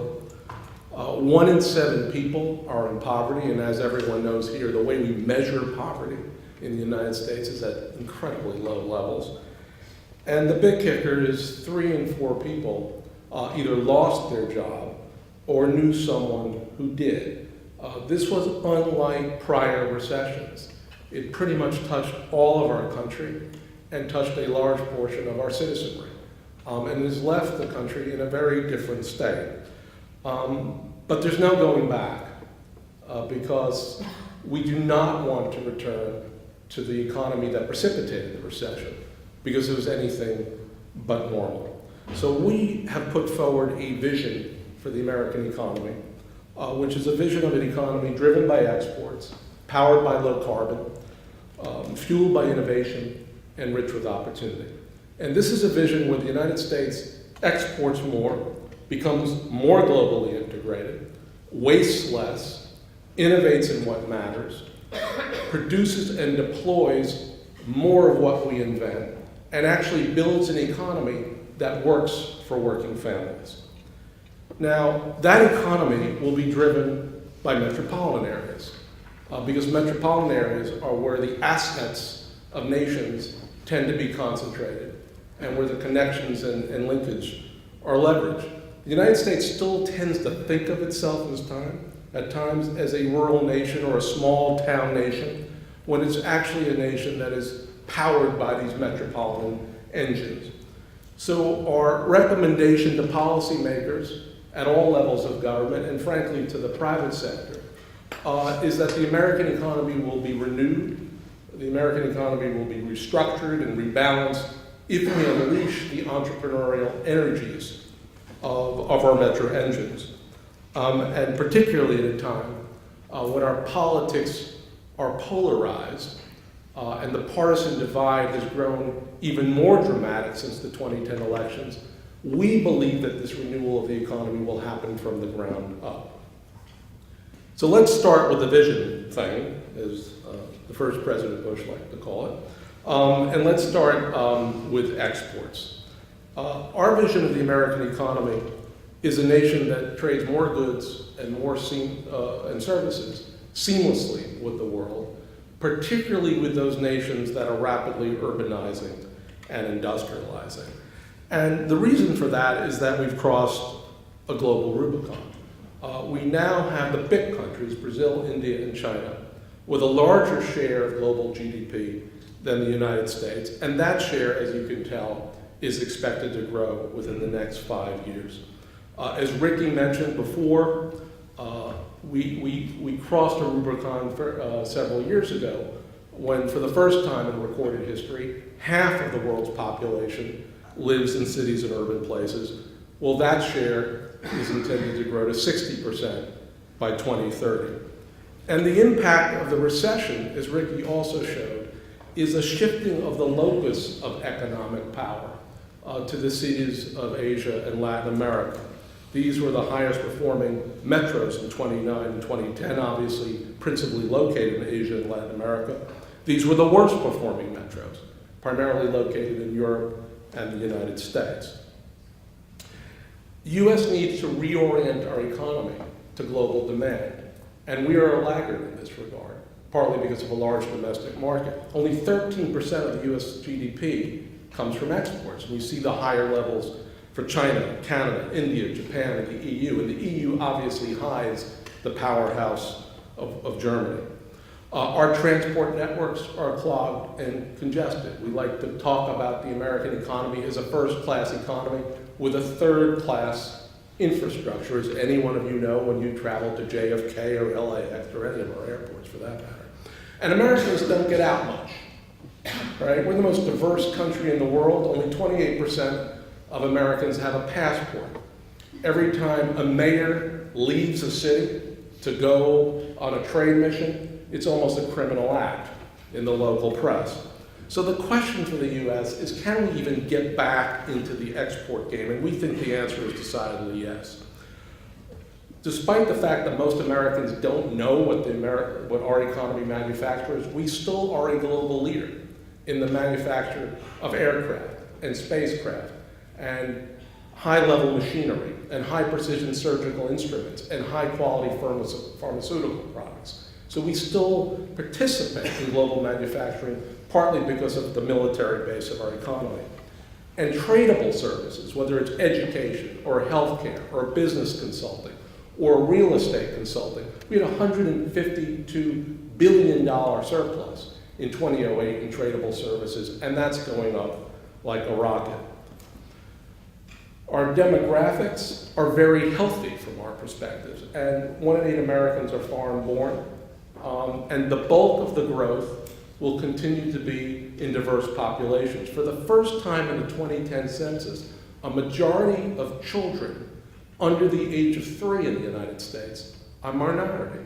1 in 7 people are in poverty, and as everyone knows here, the way we measure poverty in the United States is at incredibly low levels. And the big kicker is 3 in 4 people either lost their job or knew someone who did. This was unlike prior recessions. It pretty much touched all of our country and touched a large portion of our citizenry, and has left the country in a very different state. But there's no going back, because we do not want to return to the economy that precipitated the recession, because it was anything but normal. So we have put forward a vision for the American economy, which is a vision of an economy driven by exports, powered by low carbon, fueled by innovation, and rich with opportunity. And this is a vision where the United States exports more, becomes more globally integrated, wastes less, innovates in what matters, produces and deploys more of what we invent, and actually builds an economy that works for working families. Now, that economy will be driven by metropolitan areas, because metropolitan areas are where the assets of nations tend to be concentrated, and where the connections and linkage are leveraged. The United States still tends to think of itself at times as a rural nation or a small town nation, when it's actually a nation that is powered by these metropolitan engines. So our recommendation to policymakers at all levels of government, and frankly to the private sector, is that the American economy will be renewed, the American economy will be restructured and rebalanced if we unleash the entrepreneurial energies of our metro engines. And particularly at a time when our politics are polarized and the partisan divide has grown even more dramatic since the 2010 elections, We believe that this renewal of the economy will happen from the ground up. So let's start with the vision thing, as the first President Bush liked to call it. And let's start with exports. Our vision of the American economy is a nation that trades more goods and more and services seamlessly with the world, particularly with those nations that are rapidly urbanizing and industrializing. And the reason for that is that we've crossed a global Rubicon. We now have the big countries, Brazil, India, and China, with a larger share of global GDP than the United States. And that share, as you can tell, is expected to grow within the next 5 years. As Ricky mentioned before, we crossed a Rubicon several years ago when, for the first time in recorded history, half of the world's population lives in cities and urban places. Well, that share is intended to grow to 60% by 2030. And the impact of the recession, as Ricky also showed, is a shifting of the locus of economic power to the cities of Asia and Latin America. These were the highest performing metros in 2009 and 2010, obviously principally located in Asia and Latin America. These were the worst performing metros, primarily located in Europe and the United States. The U.S. needs to reorient our economy to global demand, and we are a laggard in this regard, partly because of a large domestic market. Only 13% of the U.S. GDP comes from exports, and you see the higher levels for China, Canada, India, Japan, and the EU. And the EU obviously hides the powerhouse of Germany. Our transport networks are clogged and congested. We like to talk about the American economy as a first-class economy with a third-class infrastructure, as any one of you know when you travel to JFK or LAX or any of our airports for that matter. And Americans don't get out much, right? We're the most diverse country in the world. Only 28% of Americans have a passport. Every time a mayor leaves a city to go on a trade mission, it's almost a criminal act in the local press. So the question for the U.S. is, can we even get back into the export game? And we think the answer is decidedly yes. Despite the fact that most Americans don't know what our economy manufactures, we still are a global leader in the manufacture of aircraft and spacecraft and high-level machinery and high-precision surgical instruments and high-quality pharmaceutical products. So we still participate in global manufacturing, partly because of the military base of our economy. And tradable services, whether it's education or healthcare or business consulting or real estate consulting, we had a $152 billion surplus in 2008 in tradable services, and that's going up like a rocket. Our demographics are very healthy from our perspectives, and 1 in 8 Americans are foreign-born, and the bulk of the growth will continue to be in diverse populations. For the first time in the 2010 census, a majority of children under the age of 3 in the United States are minority.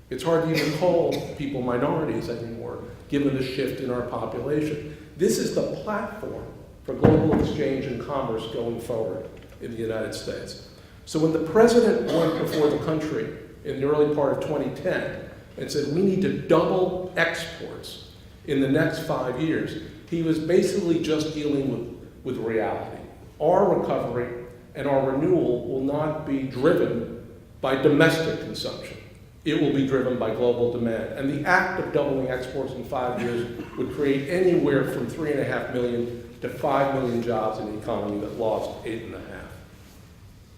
It's hard to even call people minorities anymore, given the shift in our population. This is the platform for global exchange and commerce going forward in the United States. So when the president went before the country in the early part of 2010 and said we need to double exports in the next 5 years, he was basically just dealing with reality. Our recovery and our renewal will not be driven by domestic consumption. It will be driven by global demand. And the act of doubling exports in 5 years would create anywhere from 3.5 million to 5 million jobs in an economy that lost 8.5.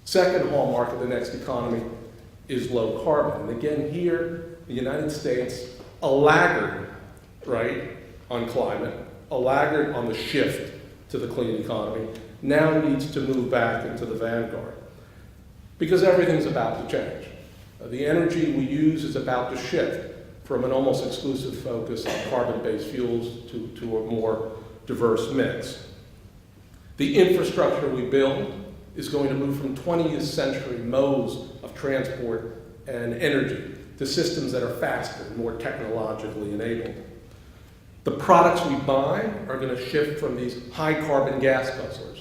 Second hallmark of the next economy is low carbon. And again, here, the United States, a laggard, right, on climate, a laggard on the shift to the clean economy, now needs to move back into the vanguard. Because everything's about to change. The energy we use is about to shift from an almost exclusive focus on carbon-based fuels to a more diverse mix. The infrastructure we build is going to move from 20th century modes of transport and energy to systems that are faster and more technologically enabled. The products we buy are going to shift from these high carbon gas guzzlers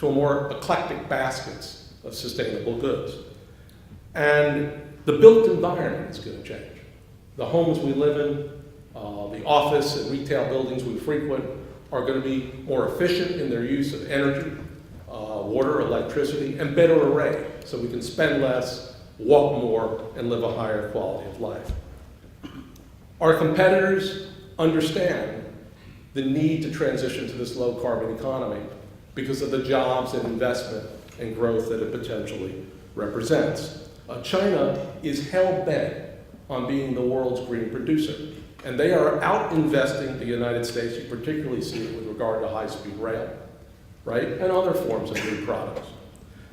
to a more eclectic baskets of sustainable goods. And the built environment is going to change. The homes we live in, the office and retail buildings we frequent are going to be more efficient in their use of energy, water, electricity, and better array, so we can spend less, walk more, and live a higher quality of life. Our competitors understand the need to transition to this low carbon economy because of the jobs and investment and growth that it potentially represents. China is hell-bent on being the world's green producer, and they are out-investing the United States. You particularly see it with regard to high-speed rail, right, and other forms of new products.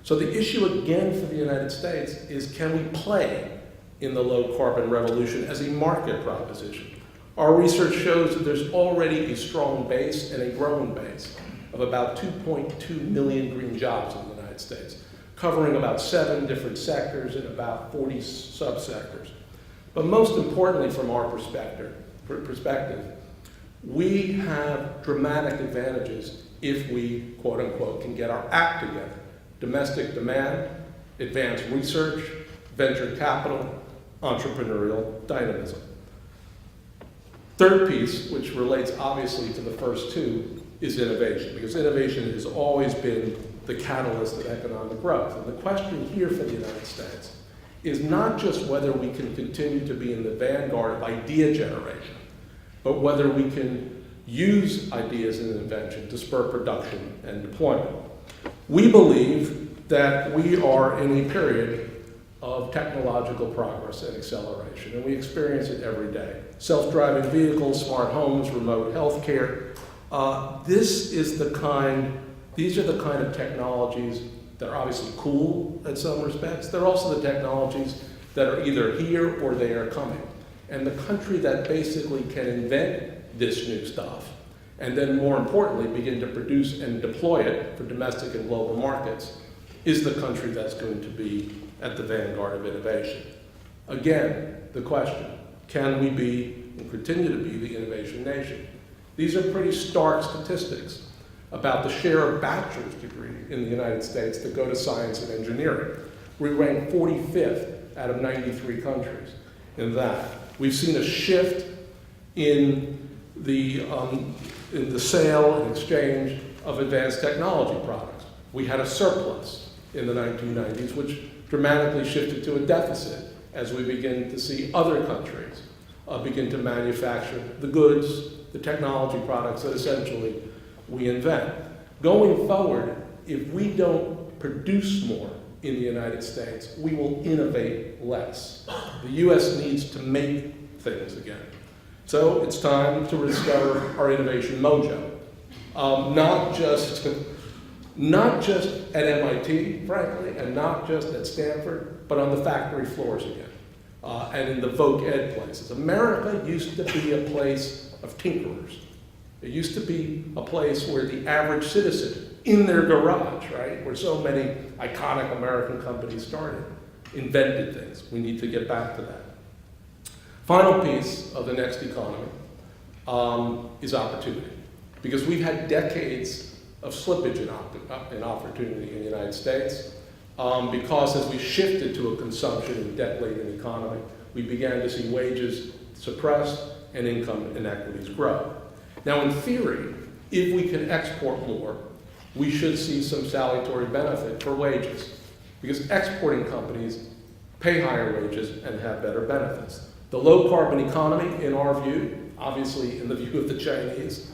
So the issue again for the United States is, can we play in the low-carbon revolution as a market proposition? Our research shows that there's already a strong base and a growing base of about 2.2 million green jobs in the United States, covering about 7 different sectors and about 40 subsectors. But most importantly, from our perspective, we have dramatic advantages if we, quote unquote, can get our act together. Domestic demand, advanced research, venture capital, entrepreneurial dynamism. Third piece, which relates obviously to the first two, is innovation, because innovation has always been the catalyst of economic growth. And the question here for the United States is not just whether we can continue to be in the vanguard of idea generation, but whether we can use ideas and invention to spur production and deployment. We believe that we are in a period of technological progress and acceleration, and we experience it every day. Self-driving vehicles, smart homes, remote healthcare. These are the kind of technologies that are obviously cool in some respects. They're also the technologies that are either here or they are coming. And the country that basically can invent this new stuff, and then more importantly, begin to produce and deploy it for domestic and global markets, is the country that's going to be at the vanguard of innovation. Again, the question, can we be and continue to be the innovation nation? These are pretty stark statistics about the share of bachelor's degree in the United States that go to science and engineering. We rank 45th out of 93 countries in that. We've seen a shift in the sale and exchange of advanced technology products. We had a surplus in the 1990s, which dramatically shifted to a deficit as we begin to see other countries begin to manufacture the goods, the technology products that essentially we invent. Going forward, if we don't produce more in the United States, we will innovate less. The US needs to make things again. So it's time to rediscover our innovation mojo. Not just at MIT, frankly, and not just at Stanford, but on the factory floors again, and in the voc ed places. America used to be a place of tinkerers. It used to be a place where the average citizen, in their garage, right, where so many iconic American companies started, invented things. We need to get back to that. Final piece of the next economy is opportunity, because we've had decades of slippage in opportunity in the United States, because as we shifted to a consumption and debt-laden economy, we began to see wages suppressed and income inequities grow. Now, in theory, if we can export more, we should see some salutary benefit for wages, because exporting companies pay higher wages and have better benefits. The low-carbon economy, in our view, obviously in the view of the Chinese,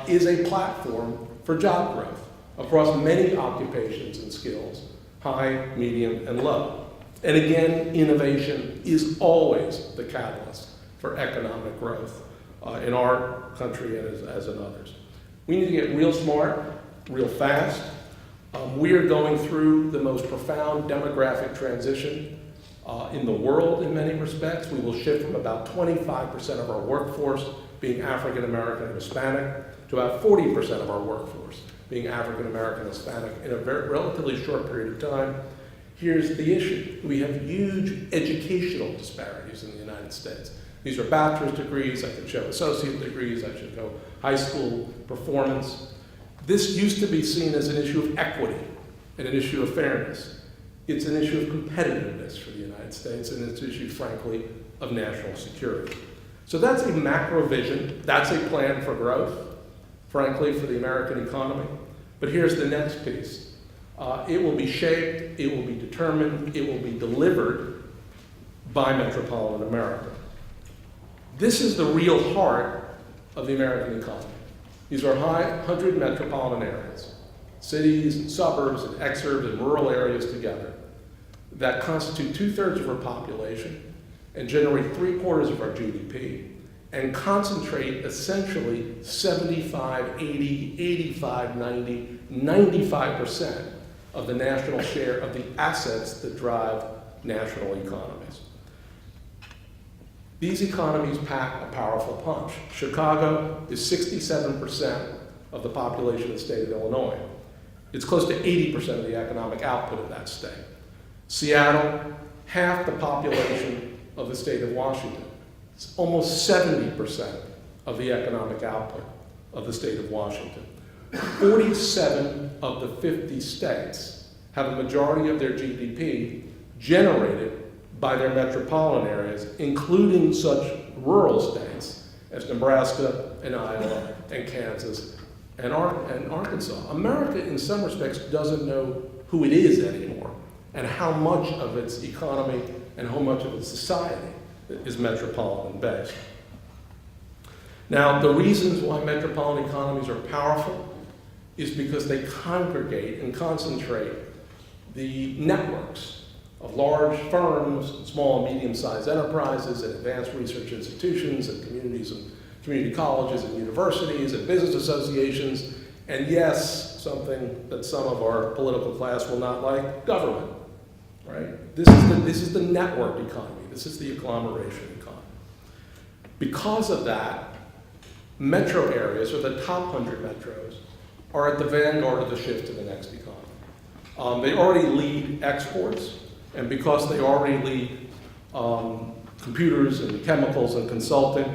is a platform for job growth across many occupations and skills, high, medium, and low. And again, innovation is always the catalyst for economic growth in our country and as in others. We need to get real smart, real fast. We are going through the most profound demographic transition in the world in many respects. We will shift from about 25% of our workforce being African American and Hispanic to about 40% of our workforce being African American and Hispanic in a relatively short period of time. Here's the issue. We have huge educational disparities in the United States. These are bachelor's degrees, I could show associate degrees, I should go high school performance. This used to be seen as an issue of equity and an issue of fairness. It's an issue of competitiveness for the United States, and it's an issue, frankly, of national security. So that's a macro vision. That's a plan for growth, frankly, for the American economy. But here's the next piece. It will be shaped, it will be determined, it will be delivered by metropolitan America. This is the real heart of the American economy. These are 100 metropolitan areas, cities and suburbs and exurbs and rural areas together that constitute 2/3 of our population and generate 3/4 of our GDP and concentrate essentially 75, 80, 85, 90, 95% of the national share of the assets that drive national economies. These economies pack a powerful punch. Chicago is 67% of the population of the state of Illinois. It's close to 80% of the economic output of that state. Seattle, half the population of the state of Washington. It's almost 70% of the economic output of the state of Washington. 47 of the 50 states have a majority of their GDP generated by their metropolitan areas, including such rural states as Nebraska and Iowa and Kansas and Arkansas. America, in some respects, doesn't know who it is anymore and how much of its economy and how much of its society is metropolitan-based. Now, the reasons why metropolitan economies are powerful is because they congregate and concentrate the networks of large firms, small and medium-sized enterprises, and advanced research institutions, and communities and community colleges and universities and business associations, and yes, something that some of our political class will not like, government, right? This is the network economy. This is the agglomeration economy. Because of that, metro areas, or the top 100 metros, are at the vanguard of the shift to the next economy. They already lead exports, and because they already lead computers and chemicals and consulting,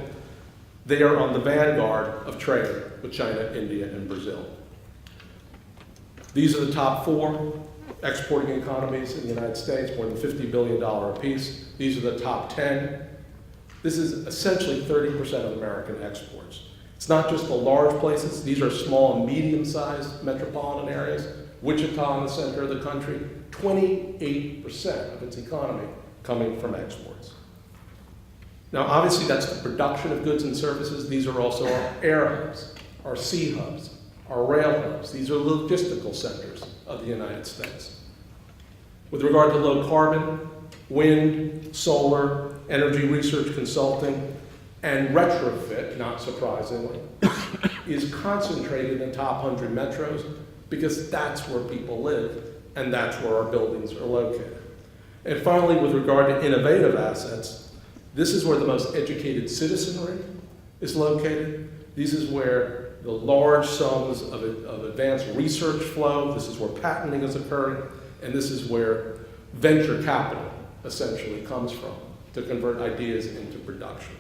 they are on the vanguard of trade with China, India, and Brazil. These are the top 4 exporting economies in the United States, more than $50 billion apiece. These are the top 10. This is essentially 30% of American exports. It's not just the large places. These are small and medium-sized metropolitan areas. Wichita in the center of the country, 28% of its economy coming from exports. Now, obviously, that's the production of goods and services. These are also our air hubs, our sea hubs, our rail hubs. These are logistical centers of the United States. With regard to low carbon, wind, solar, energy research consulting, and retrofit, not surprisingly, is concentrated in the top 100 metros because that's where people live and that's where our buildings are located. And finally, with regard to innovative assets, this is where the most educated citizenry is located. This is where the large sums of advanced research flow. This is where patenting is occurring. And this is where venture capital essentially comes from to convert ideas into production.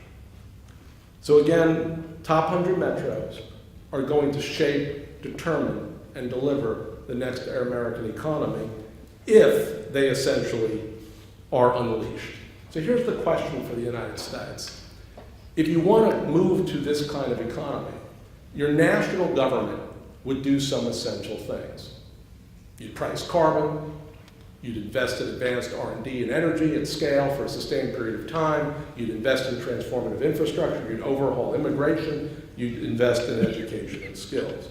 So again, top 100 metros are going to shape, determine, and deliver the next American economy if they essentially are unleashed. So here's the question for the United States. If you want to move to this kind of economy, your national government would do some essential things. You'd price carbon, you'd invest in advanced R&D and energy at scale for a sustained period of time, you'd invest in transformative infrastructure, you'd overhaul immigration, you'd invest in education and skills.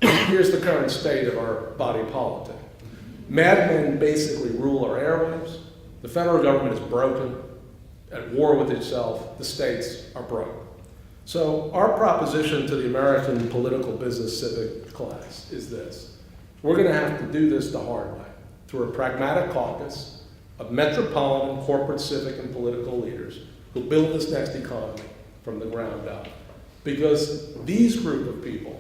Here's the current state of our body politic. Madmen basically rule our airwaves. The federal government is broken, at war with itself. The states are broke. So our proposition to the American political business civic class is this. We're going to have to do this the hard way, through a pragmatic caucus of metropolitan, corporate, civic, and political leaders who build this next economy from the ground up. Because these group of people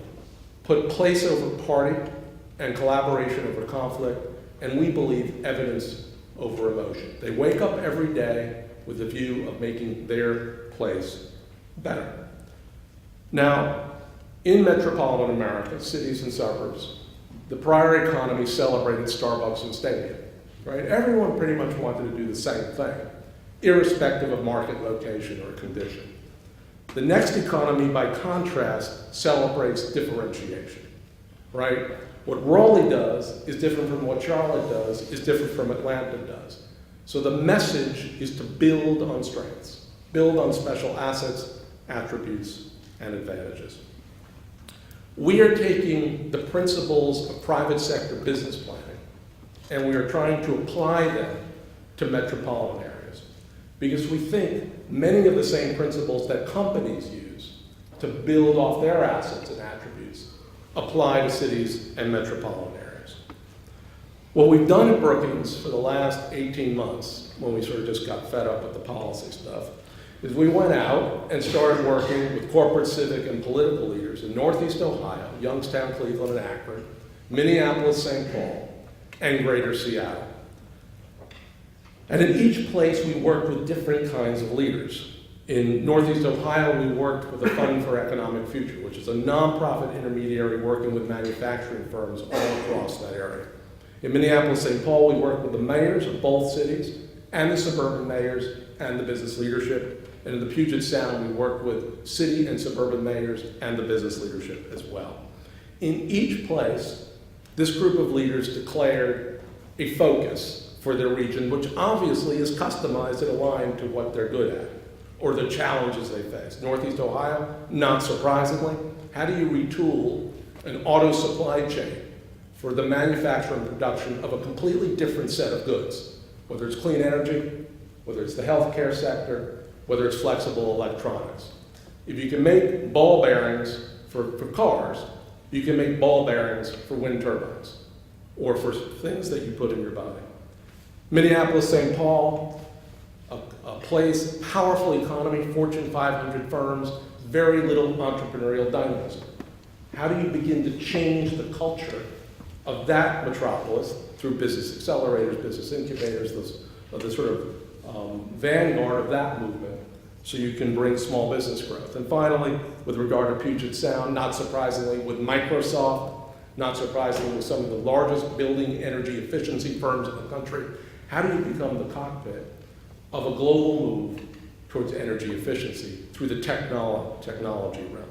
put place over party and collaboration over conflict, and we believe evidence over emotion. They wake up every day with a view of making their place better. Now, In metropolitan America, cities and suburbs, the prior economy celebrated Starbucks and Stadia, right? Everyone pretty much wanted to do the same thing, irrespective of market location or condition. The next economy, by contrast, celebrates differentiation, right? What Raleigh does is different from what Charlotte does, is different from Atlanta does. So the message is to build on strengths, build on special assets, attributes, and advantages. We are taking the principles of private sector business planning and we are trying to apply them to metropolitan areas because we think many of the same principles that companies use to build off their assets and attributes apply to cities and metropolitan areas. What we've done at Brookings for the last 18 months, when we sort of just got fed up with the policy stuff, is we went out and started working with corporate, civic, and political leaders in Northeast Ohio, Youngstown, Cleveland, and Akron, Minneapolis, St. Paul, and Greater Seattle. And in each place, we worked with different kinds of leaders. In Northeast Ohio, we worked with the Fund for Economic Future, which is a nonprofit intermediary working with manufacturing firms all across that area. In Minneapolis, St. Paul, we worked with the mayors of both cities and the suburban mayors and the business leadership. And in the Puget Sound, we worked with city and suburban mayors and the business leadership as well. In each place, this group of leaders declared a focus for their region, which obviously is customized and aligned to what they're good at, or the challenges they face. Northeast Ohio, not surprisingly, how do you retool an auto supply chain for the manufacture and production of a completely different set of goods, whether it's clean energy, whether it's the healthcare sector, whether it's flexible electronics. If you can make ball bearings for cars, you can make ball bearings for wind turbines or for things that you put in your body. Minneapolis, St. Paul, a place, powerful economy, Fortune 500 firms, very little entrepreneurial dynamism. How do you begin to change the culture of that metropolis through business accelerators, business incubators, the sort of vanguard of that movement, so you can bring small business growth. And finally, with regard to Puget Sound, not surprisingly, with Microsoft, not surprisingly, with some of the largest building energy efficiency firms in the country, how do you become the cockpit of a global move towards energy efficiency through the technology realm?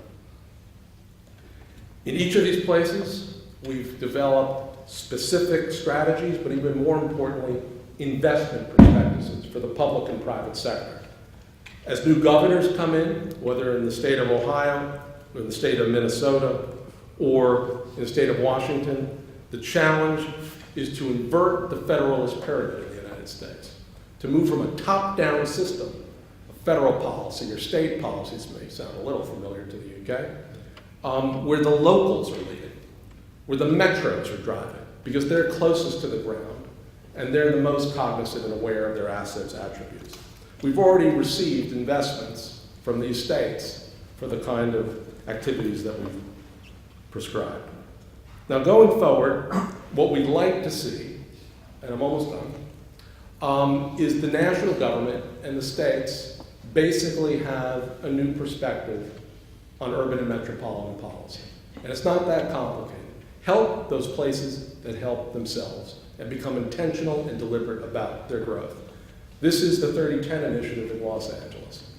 In each of these places, we've developed specific strategies, but even more importantly, investment prospectuses for the public and private sector. As new governors come in, whether in the state of Ohio, or in the state of Minnesota, or in the state of Washington, the challenge is to invert the federalist pyramid in the United States, to move from a top-down system of federal policy or state policies, may sound a little familiar to the UK, where the locals are leading, where the metros are driving, because they're closest to the ground, and they're the most cognizant and aware of their assets' attributes. We've already received investments from these states for the kind of activities that we've prescribed. Now, going forward, what we'd like to see, and I'm almost done, is the national government and the states basically have a new perspective on urban and metropolitan policy. And it's not that complicated. Help those places that help themselves and become intentional and deliberate about their growth. This is the 3010 initiative in Los Angeles.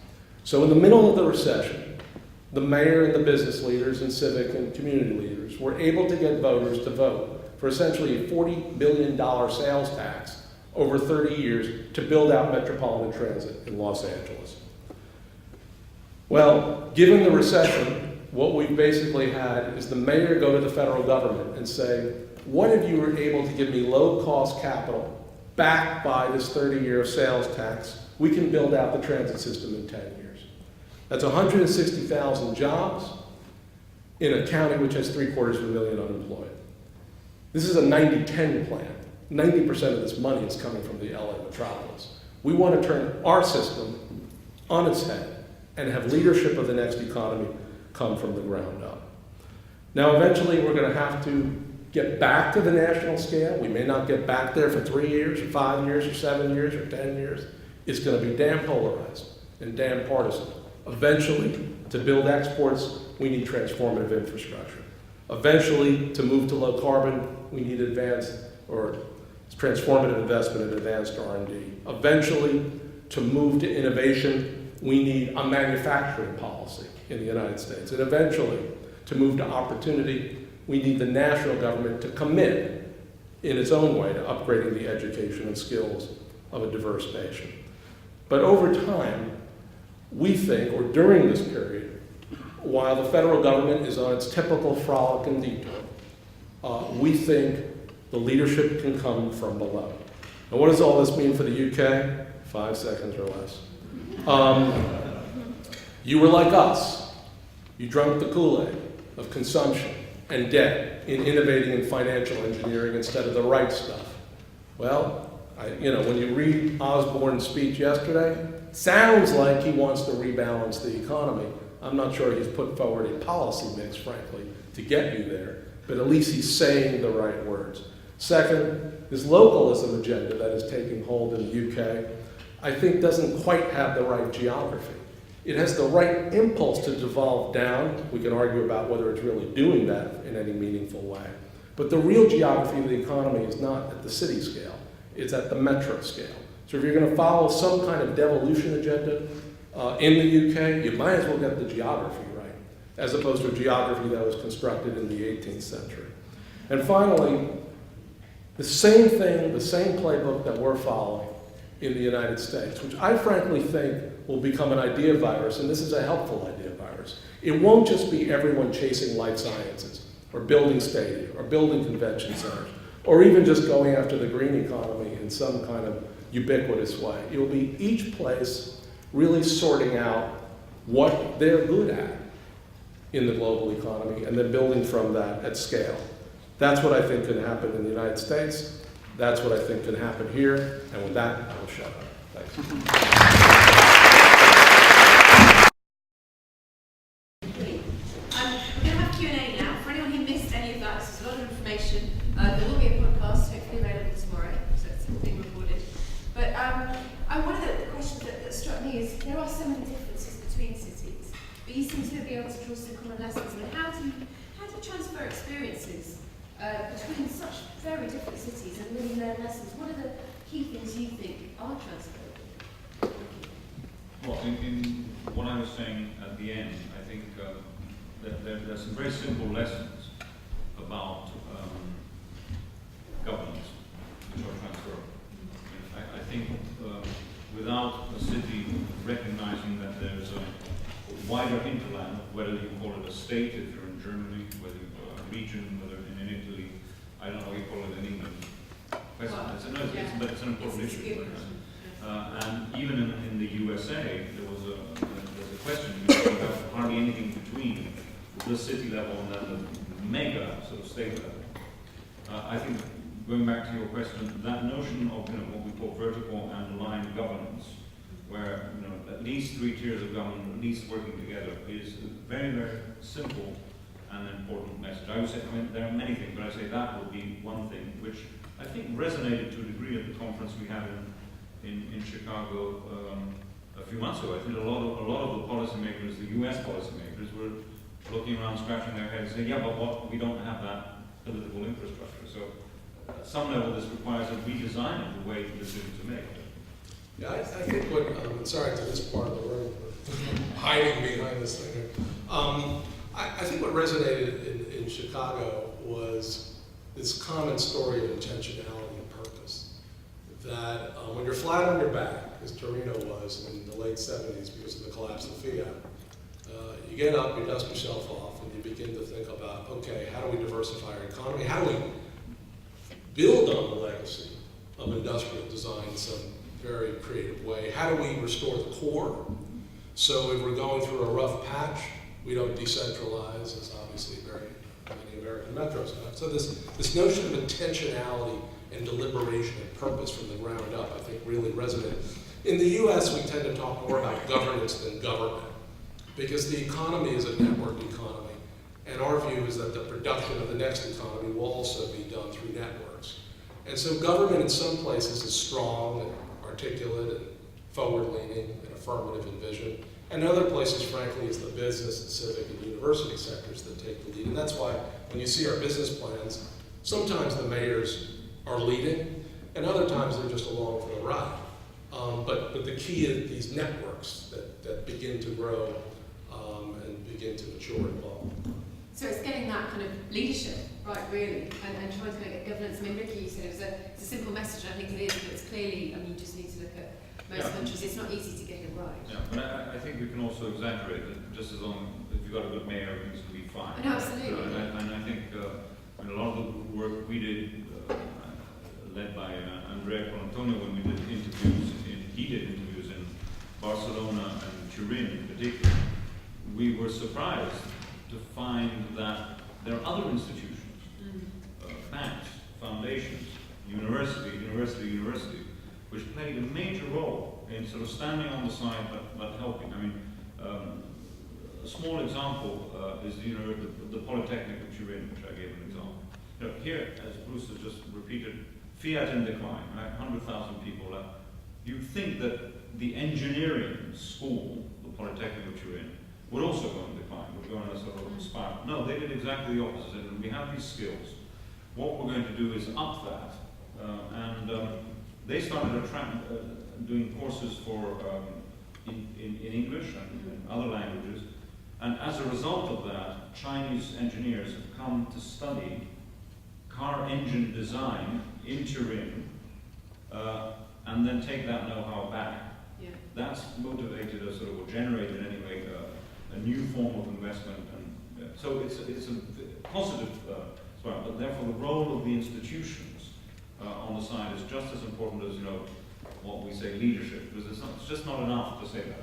So in the middle of the recession, the mayor and the business leaders and civic and community leaders were able to get voters to vote for essentially a $40 billion sales tax over 30 years to build out metropolitan transit in Los Angeles. Well, given the recession, what we've basically had is the mayor go to the federal government and say, what if you were able to give me low-cost capital backed by this 30-year sales tax? We can build out the transit system in 10 years. That's 160,000 jobs in a county which has 750,000 unemployed. This is a 90-10 plan. 90% of this money is coming from the LA metropolis. We want to turn our system on its head and have leadership of the next economy come from the ground up. Now, eventually, we're going to have to get back to the national scale. We may not get back there for 3 years, or 5 years, or 7 years, or 10 years. It's going to be damn polarized and damn partisan. Eventually, to build exports we need transformative infrastructure. Eventually, to move to low carbon, we need advanced or transformative investment in advanced R&D. Eventually, to move to innovation, we need a manufacturing policy in the United States. And eventually, to move to opportunity, we need the national government to commit in its own way to upgrading the education and skills of a diverse nation. But over time, we think, or during this period, while the federal government is on its typical frolic and detour, we think the leadership can come from below. And what does all this mean for the UK? 5 seconds or less. You were like us. You drank the Kool-Aid of consumption and debt in innovating in financial engineering instead of the right stuff. Well, when you read Osborne's speech yesterday, sounds like he wants to rebalance the economy. I'm not sure he's put forward a policy mix, frankly, to get you there, but at least he's saying the right words. Second, this localism agenda that is taking hold in the UK, I think doesn't quite have the right geography. It has the right impulse to devolve down. We can argue about whether it's really doing that in any meaningful way. But the real geography of the economy is not at the city scale. It's at the metro scale. So if you're going to follow some kind of devolution agenda in the UK, you might as well get the geography right, as opposed to a geography that was constructed in the 18th century. And finally, the same thing, the same playbook that we're following in the United States, which I frankly think will become an idea virus, and this is a helpful idea virus. It won't just be everyone chasing life sciences, or building stadia, or building convention centers, or even just going after the green economy in some kind of ubiquitous way. It will be each place really sorting out what they're good at in the global economy and then building from that at scale. That's what I think can happen in the United States. That's what I think can happen here. And with that, I will shut up. Thanks. We're going to have Q&A now. For anyone who missed any of that, this is a lot of information. There will be a podcast, hopefully available tomorrow, so it's being recorded. But one of the questions that struck me is there are so many differences between cities, but you seem to be able to draw some common lessons. I mean, how do you transfer experiences between such very different cities and really learn lessons? What are the key things you think are transferable? Well, in what I was saying at the end, I think that there's some very simple lessons about governance which are transferable. I think without a city recognizing that there's a wider hinterland, whether you call it a state if you're in Germany, whether you call it a region, whether in Italy, I don't know what you call it in England. But it's an important issue. And even in the USA, there's a question about hardly anything between the city level and then the mega sort of state level. I think, going back to your question, that notion of what we call vertical and line governance, where at least 3 tiers of government at least working together, is a very, very simple and important message. I would say, there are many things, but I say that would be one thing which I think resonated to a degree at the conference we had in Chicago a few months ago. I think a lot of the policymakers, the U.S. policymakers, were looking around, scratching their heads, saying, "Yeah, but we don't have that political infrastructure." So, at some level, this requires a redesign of the way decisions are made. Yeah, I think what, sorry to this part of the room, hiding behind this thing here. I think what resonated in Chicago was this common story of intentionality and purpose. That when you're flat on your back, as Torino was in the late 70s because of the collapse of fiat, you get up, you dust yourself off, and you begin to think about, okay, how do we diversify our economy? How do we build on the legacy of industrial design in some very creative way? How do we restore the core? So if we're going through a rough patch, we don't decentralize, as obviously very many American metros have. So this notion of intentionality and deliberation and purpose from the ground up, I think, really resonated. In the US, we tend to talk more about governance than government, because the economy is a network economy, and our view is that the production of the next economy will also be done through networks. And so government in some places is strong and articulate and forward-leaning and affirmative and vision. And in other places, frankly, it's the business and civic and university sectors that take the lead. And that's why when you see our business plans, sometimes the mayors are leading, and other times they're just along for the ride. But the key is these networks that begin to grow and begin to mature and evolve. So it's getting that kind of leadership, right, really, and trying to get governance. I mean, Ricky, you said it's a simple message, and I think it is, but it's clearly, I mean, you just need to look at most countries. It's not easy to get it right. Yeah, but I think we can also exaggerate it, just as long if you've got a good mayor, things will be fine. No, absolutely. And I think a lot of the work we did, led by Andrea Colantonio, when we did interviews, he did interviews in Barcelona and Turin in particular, we were surprised to find that there are other institutions, banks, foundations, university, which played a major role in sort of standing on the side but helping. I mean, a small example is the Polytechnic of Turin, which I gave an example. Here, as Bruce has just repeated, Fiat in decline, right? 100,000 people left. You'd think that the engineering school, the Polytechnic of Turin, would also go in decline, would go in a sort of spiral. No, they did exactly the opposite. And we have these skills. What we're going to do is up that, and they started doing courses for in English and other languages. And as a result of that, Chinese engineers have come to study car engine design in Turin, and then take that know-how back. Yeah. That's motivated us, or generated anyway, a new form of investment, and so it's a positive as well. But therefore, the role of the institutions on the side is just as important as what we say leadership, because it's just not enough to say that.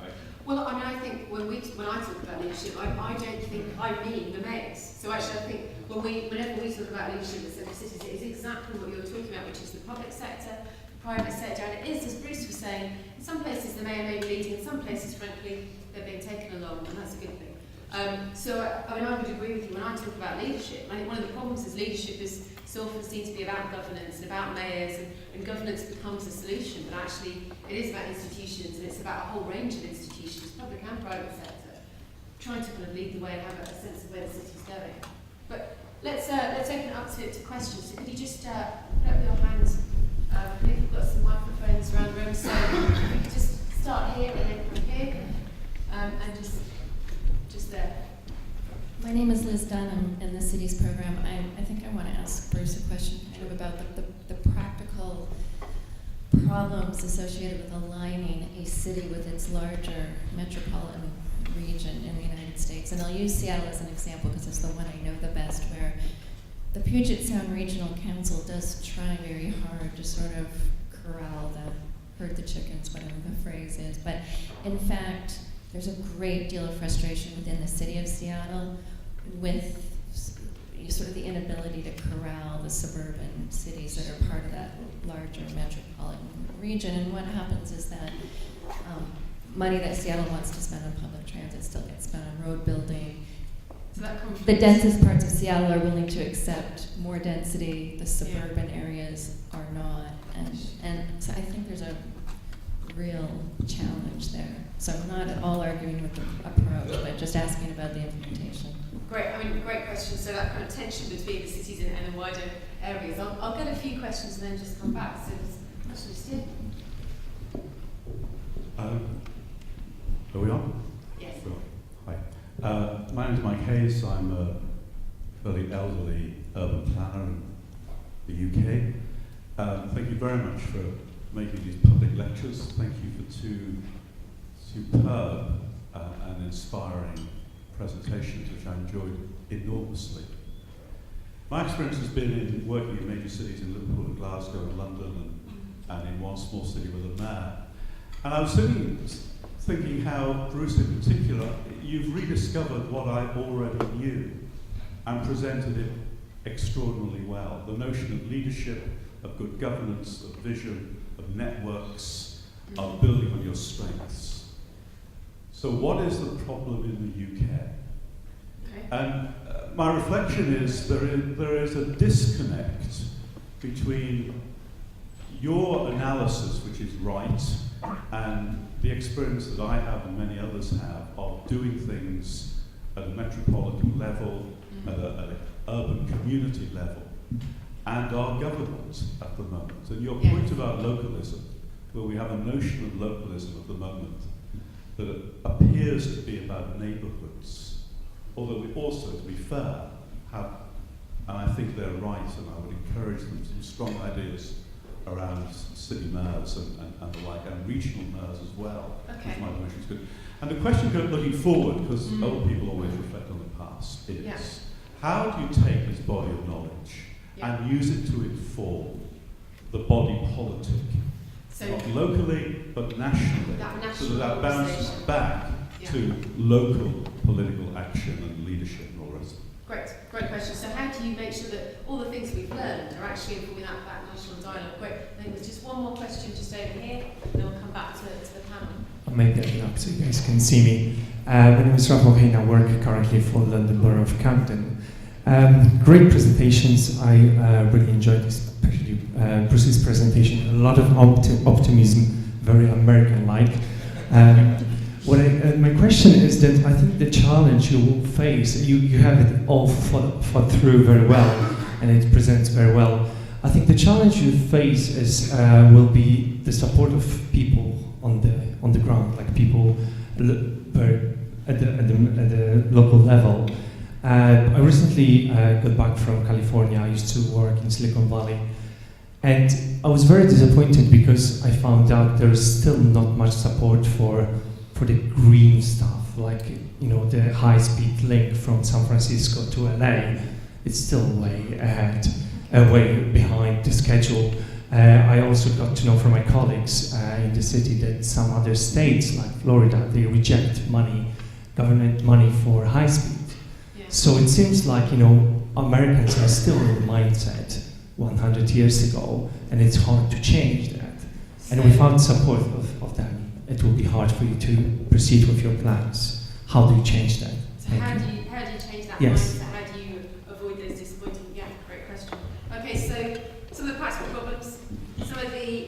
Well, I mean, I think when I talk about leadership, I don't think I mean the mayors. So actually, I think whenever we talk about leadership in central cities, it is exactly what you're talking about, which is the public sector, the private sector, and it is, as Bruce was saying, in some places the mayor may be leading, in some places, frankly, they're being taken along, and that's a good thing. So, I mean, I would agree with you when I talk about leadership. I think one of the problems is leadership is so often seen to be about governance and about mayors, and governance becomes a solution, but actually it is about institutions, and it's about a whole range of institutions, public and private sector, trying to kind of lead the way and have a sense of where the city's going. But let's open it up to questions. So could you just put up your hands? I think we've got some microphones around the room, so we could just start here and then from here, and just there. My name is Liz Dunn. I'm in the Cities program. I think I want to ask Bruce a question kind of about the practical problems associated with aligning a city with its larger metropolitan region in the United States. And I'll use Seattle as an example because it's the one I know the best, where the Puget Sound Regional Council does try very hard to sort of corral herd the chickens, whatever the phrase is. But in fact, there's a great deal of frustration within the city of Seattle with sort of the inability to corral the suburban cities that are part of that larger metropolitan region. And what happens is that money that Seattle wants to spend on public transit still gets spent on road building. So that the densest parts of Seattle are willing to accept more density, the suburban areas are not. And so I think there's a real challenge there. So I'm not at all arguing with the approach, but just asking about the implementation. Great, I mean, great question. So that kind of tension between the cities and the wider areas. I'll get a few questions and then just come back. So actually, Steve. Are we on? Yes. Hi. My name is Mike Hayes. I'm a fairly elderly urban planner in the UK. Thank you very much for making these public lectures. Thank you for two superb and inspiring presentations, which I enjoyed enormously. My experience has been in working in major cities in Liverpool and Glasgow and London and in one small city with a mayor. And I was thinking how, Bruce in particular, you've rediscovered what I already knew and presented it extraordinarily well. The notion of leadership, of good governance, of vision, of networks, of building on your strengths. So what is the problem in the UK? Okay. And my reflection is there is a disconnect between your analysis, which is right, And the experience that I have and many others have of doing things at a metropolitan level, at an urban community level, and our government at the moment. And your point about localism, where we have a notion of localism at the moment that appears to be about neighbourhoods, although we also, to be fair, have, and I think they're right, and I would encourage them, some strong ideas around city mayors and the like, and regional mayors as well. Okay. My notion is good. And the question looking forward, because other people always reflect on the past, is how do you take this body of knowledge and use it to inform the body politic? So Not locally, but nationally, so that bounces back to local political action and leadership and all the rest of it. Great question. So how do you make sure that all the things we've learned are actually informing that national dialogue? Great. I think there's just one more question just over here, and then we'll come back to the panel. I'll make that up so you guys can see me. My name is Rafał Hein. I work currently for London Borough of Camden. Great presentations. I really enjoyed this, especially Bruce's presentation. A lot of optimism, very American-like. My question is that I think the challenge you will face, you have it all thought through very well, and it presents very well. I think the challenge you face is will be the support of people on the ground, like people at the local level. I recently got back from California. I used to work in Silicon Valley, and I was very disappointed because I found out there's still not much support for the green stuff, like the high-speed link from San Francisco to LA. It's still way ahead, way behind the schedule. I also got to know from my colleagues in the city that some other states, like Florida, they reject government money for high speed. So it seems like, Americans are still in the mindset 100 years ago, and it's hard to change that. And without support of them, it will be hard for you to proceed with your plans. How do you change that? So how do you change that mindset? How do you avoid those disappointing? Yeah, great question. Okay, so some of the practical problems, some of the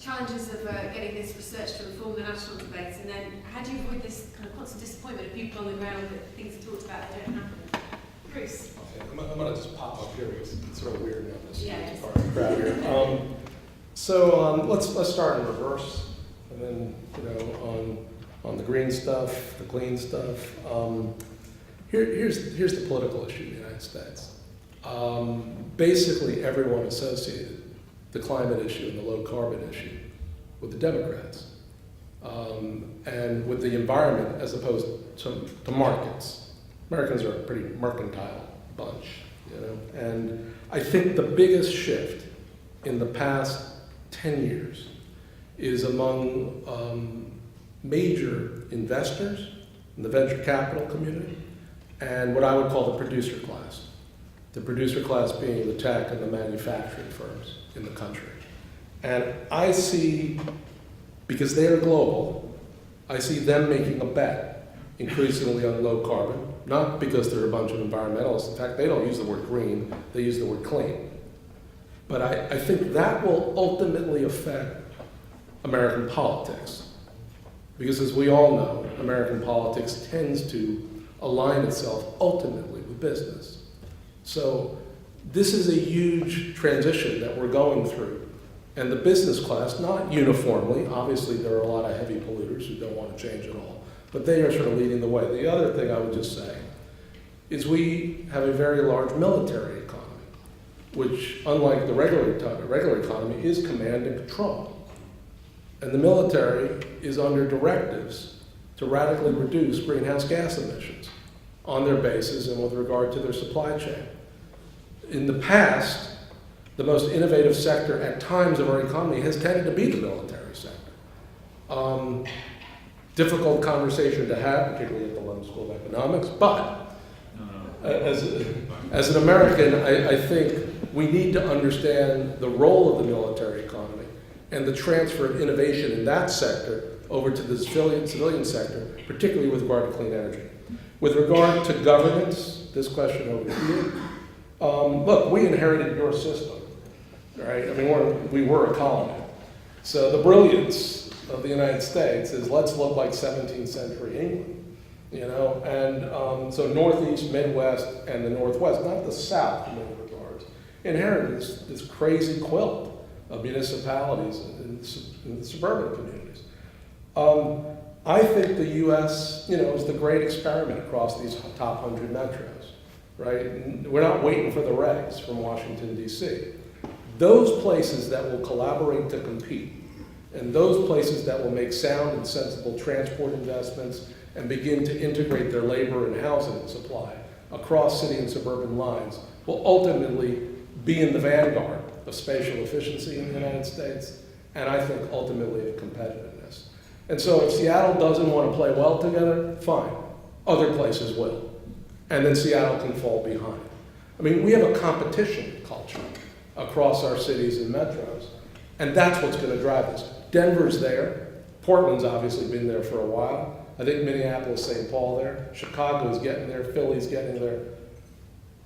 challenges of getting this research to inform the national debates, and then how do you avoid this kind of constant disappointment of people on the ground that things are talked about that don't happen? Bruce. Okay, I'm going to just pop up here because it's sort of weird now. This part of the crowd here. So let's start in reverse, and then on the green stuff, the clean stuff. Here's the political issue in the United States. Basically, everyone associated the climate issue and the low carbon issue with the Democrats, and with the environment as opposed to markets. Americans are a pretty mercantile bunch, and I think the biggest shift in the past 10 years is among major investors in the venture capital community and what I would call the producer class. The producer class being the tech and the manufacturing firms in the country. And I see, because they are global, I see them making a bet increasingly on low carbon, not because they're a bunch of environmentalists. In fact, they don't use the word green, they use the word clean. But I think that will ultimately affect American politics. Because as we all know, American politics tends to align itself ultimately with business. So this is a huge transition that we're going through. And the business class, not uniformly, obviously there are a lot of heavy polluters who don't want to change at all, but they are sort of leading the way. The other thing I would just say is we have a very large military economy, which, unlike the regular economy, is command and control. And the military is under directives to radically reduce greenhouse gas emissions on their bases and with regard to their supply chain. In the past, the most innovative sector at times of our economy has tended to be the military sector. Difficult conversation to have, particularly at the London School of Economics, but as an American, I think we need to understand the role of the military economy and the transfer of innovation in that sector over to the civilian sector, particularly with regard to clean energy. With regard to governance, this question over here, look, we inherited your system, right? I mean, we were a colony. So the brilliance of the United States is let's look like 17th century England, you know, and so Northeast, Midwest, and the Northwest, not the South in many regards, inherited this crazy quilt of municipalities in the suburban communities. I think the U.S., you know, is the great experiment across these top 100 metros, right? And we're not waiting for the regs from Washington, D.C. Those places that will collaborate to compete, and those places that will make sound and sensible transport investments and begin to integrate their labor and housing supply across city and suburban lines, will ultimately be in the vanguard of spatial efficiency in the United States, and I think ultimately of competitiveness. And so if Seattle doesn't want to play well together, fine. Other places will. And then Seattle can fall behind. I mean, we have a competition culture across our cities and metros, and that's what's going to drive us. Denver's there. Portland's obviously been there for a while. I think Minneapolis, St. Paul there. Chicago's getting there. Philly's getting there.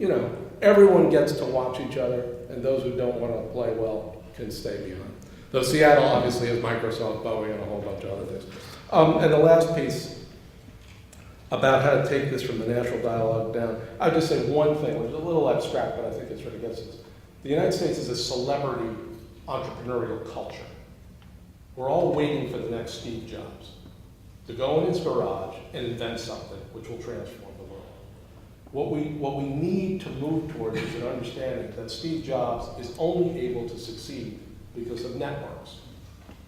You know, everyone gets to watch each other, and those who don't want to play well can stay behind. Though Seattle obviously has Microsoft, Boeing, and a whole bunch of other things. And the last piece about how to take this from the natural dialogue down, I would just say one thing, which is a little abstract, but I think it sort of gets this. The United States is a celebrity entrepreneurial culture. We're all waiting for the next Steve Jobs to go in his garage and invent something which will transform the world. What we need to move towards is an understanding that Steve Jobs is only able to succeed because of networks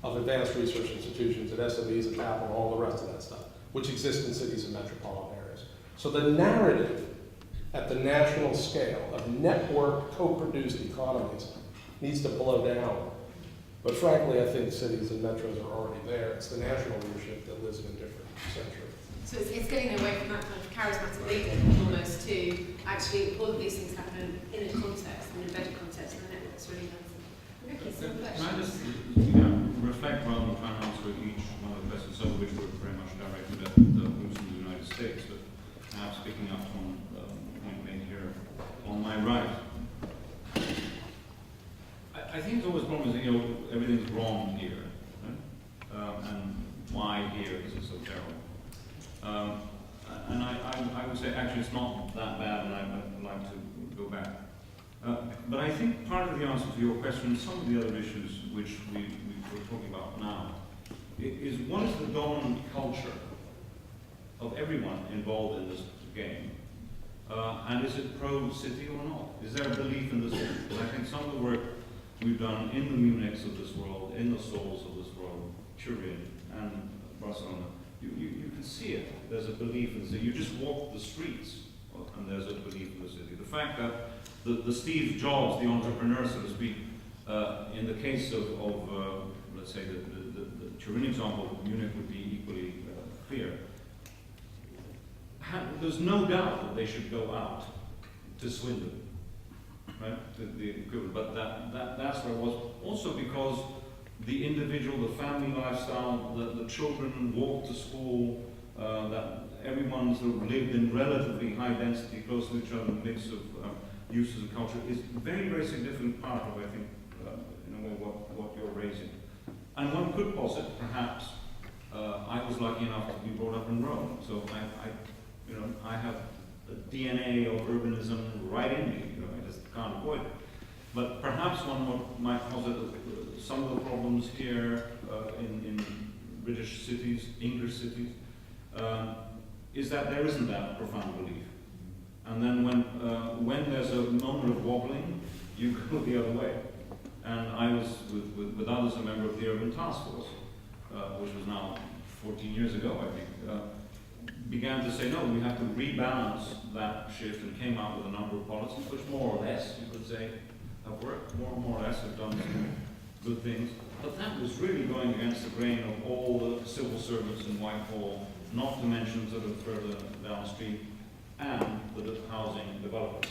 of advanced research institutions and SMEs and capital and all the rest of that stuff, which exist in cities and metropolitan areas. So the narrative at the national scale of network co-produced economies needs to blow down. But frankly, I think cities and metros are already there. It's the national leadership that lives in a different century. So it's getting away from that kind of charismatic leader almost to actually all of these things happen in a context, in an embedded context, and the network's really helpful. Ricky, some Can I questions? just reflect rather than try and answer each one of the questions, some of which were very much directed at the who's in the United States, but perhaps picking up on the point made here on my right. I think the always problem is that, you know, everything's wrong here, right? And why here is it so terrible? And I would say actually it's not that bad, and I'd like to go back. But I think part of the answer to your question, some of the other issues which we were talking about now, is what is the dominant culture of everyone involved in this game? And is it pro-city or not? Is there a belief in the city? And I think some of the work we've done in the Munichs of this world, in the Souls of this world, Turin and Barcelona, you can see it. There's a belief in the city. You just walk the streets and there's a belief in the city. The fact that the Steve Jobs, the entrepreneur, so to speak, in the case of let's say, the Turin example, Munich would be equally clear. There's no doubt that they should go out to Swindon, right? The equivalent, but that's where it was. Also because the individual, the family lifestyle, the children walk to school, that everyone sort of lived in relatively high density, close to each other, a mix of uses and culture is a very, very significant part of, I think, in a way, what you're raising. And one could posit, perhaps, I was lucky enough to be brought up in Rome, so I have a DNA of urbanism right in me. I just can't avoid it. But perhaps one might posit some of the problems here in British cities, English cities, is that there isn't that profound belief. And then when there's a moment of wobbling, you go the other way. And I was, with others, a member of the Urban Task Force, which was now 14 years ago, I think, began to say, no, we have to rebalance that shift, and came out with a number of policies, which more or less, you could say, have worked, more or less have done some good things. But that was really going against the grain of all the civil servants in Whitehall, not to mention sort of further downstream, and the housing developers.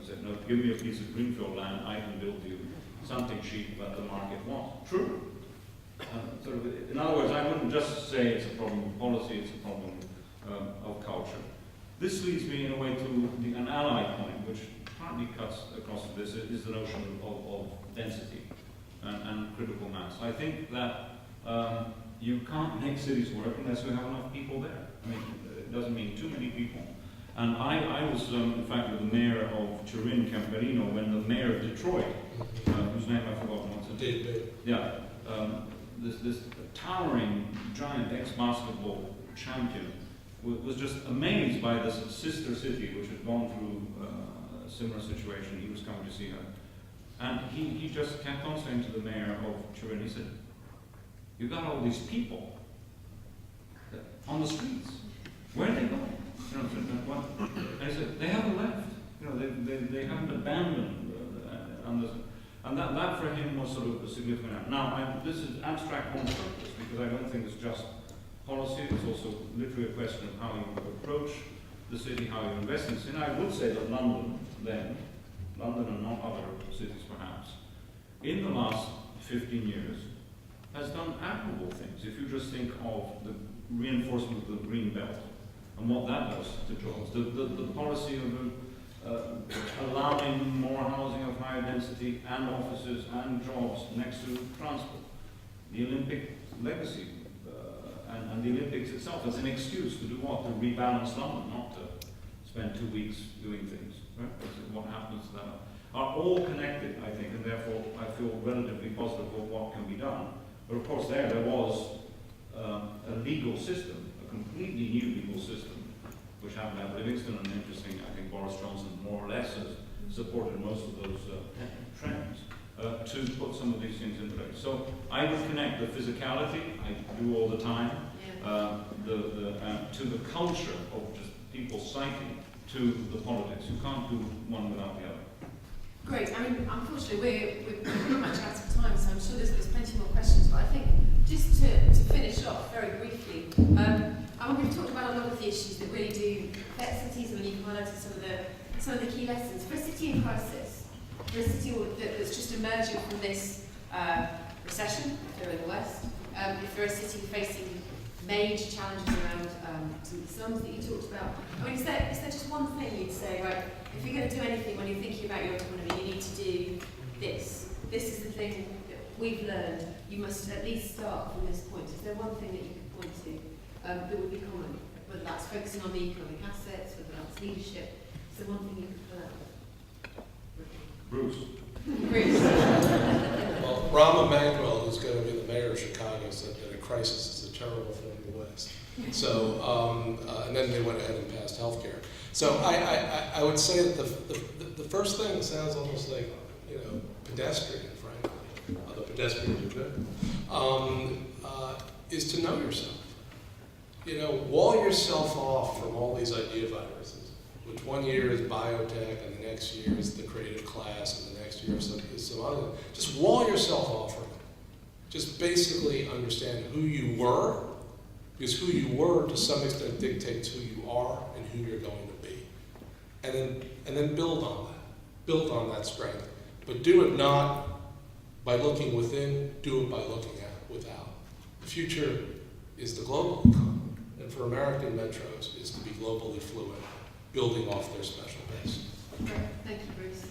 Said, no, give me a piece of greenfield land, I can build you something cheap that the market wants. True. In other words, I wouldn't just say it's a problem of policy, it's a problem of culture. This leads me in a way to an allied point, which partly cuts across this, is the notion of density. and critical mass. I think that you can't make cities work unless you have enough people there. I mean, it doesn't mean too many people. And I was, in fact, with the mayor of Turin, Camperino, when the mayor of Detroit, whose name I've forgotten, what's it? Dave. Yeah, this towering, giant ex-basketball champion was just amazed by this sister city, which had gone through a similar situation. He was coming to see her. And he just kept on saying to the mayor of Turin, he said, "You got all these people on the streets. Where are they going?" You know, and he said, "They haven't left. You know, they haven't abandoned." And that for him was sort of a significant. Now, this is abstract on purpose because I don't think it's just policy. It's also literally a question of how you approach the city, how you invest in the city. And I would say that London and not other cities perhaps, in the last 15 years, has done admirable things. If you just think of the reinforcement of the green belt and what that does to jobs, the policy of allowing more housing of higher density and offices and jobs next to transport, the Olympic legacy, and the Olympics itself as an excuse to do what? To rebalance London, not to spend 2 weeks doing things. Right? What happens to that? Are all connected, I think, and therefore I feel relatively positive of what can be done. But of course there was a legal system, a completely new legal system, which happened at Livingston, and interesting, I think Boris Johnson more or less has supported most of those trends to put some of these things in place. So I would connect the physicality, I do all the time, to the culture of just people's psyche, to the politics. You can't do one without the other. Great. I mean, unfortunately, we're pretty much out of time, so I'm sure there's plenty more questions. But I think just to finish off very briefly, we've talked about a lot of the issues that really do affect cities, and you've highlighted some of the key lessons. For a city in crisis, for a city that's just emerging from this recession, if they're in the West, if they're a city facing major challenges around some of the slums that you talked about, I mean, is there just one thing you'd say, right, if you're going to do anything when you're thinking about your economy, you need to do this. This is the thing that we've learned. You must at least start from this point. Is there one thing that you could point to that would be common? Whether that's focusing on the economic assets, whether that's leadership. Is there one thing you could pull out? Bruce. Well, Rahm Emanuel, who's going to be the mayor of Chicago, said that a crisis is a terrible thing in the West. So, and then they went ahead and passed healthcare. So I would say that the first thing sounds almost like, pedestrian, frankly. The pedestrians are good. Is to know yourself. Wall yourself off from all these idea viruses, which one year is biotech, and the next year is the creative class, and the next year is some other. Just wall yourself off from it. Just basically understand who you were, because who you were to some extent dictates who you are and who you're going to be. And then build on that. Build on that strength. But do it not by looking within, do it by looking without. The future is the global economy. And for American metros is to be globally fluent, building off their special base. Great. Thank you, Bruce.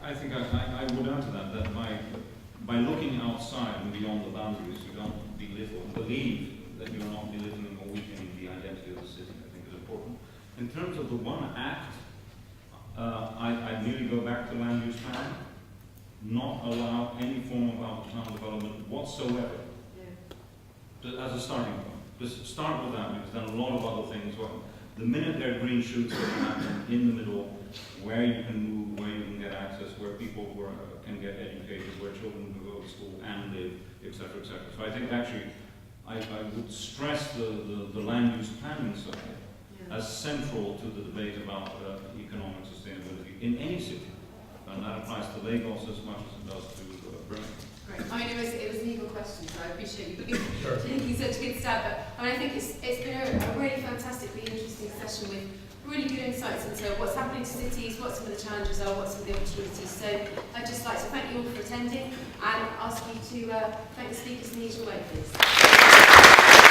I think I would add to that by looking outside and beyond the boundaries, you don't believe that you're not belittling or weakening the identity of the city. I think is important. In terms of the one act, I'd really go back to land use planning, not allow any form of out-of-town development whatsoever as a starting point. Just start with that, because then a lot of other things, the minute there are green shoots that happen in the middle, where you can move, where you can get access, where people can get educated, where children can go to school and live, etc., etc. So I think actually I would stress the land use planning side as central to the debate about economic sustainability in any city. And that applies to Lagos as much as it does to Birmingham. Great. I mean, it was an eagle question, so I appreciate you taking such a good stab. But I think it's been a really fantastically interesting session with really good insights into what's happening to cities, what some of the challenges are, what some of the opportunities. So I'd just like to thank you all for attending and ask you to thank the speakers in the usual way, please.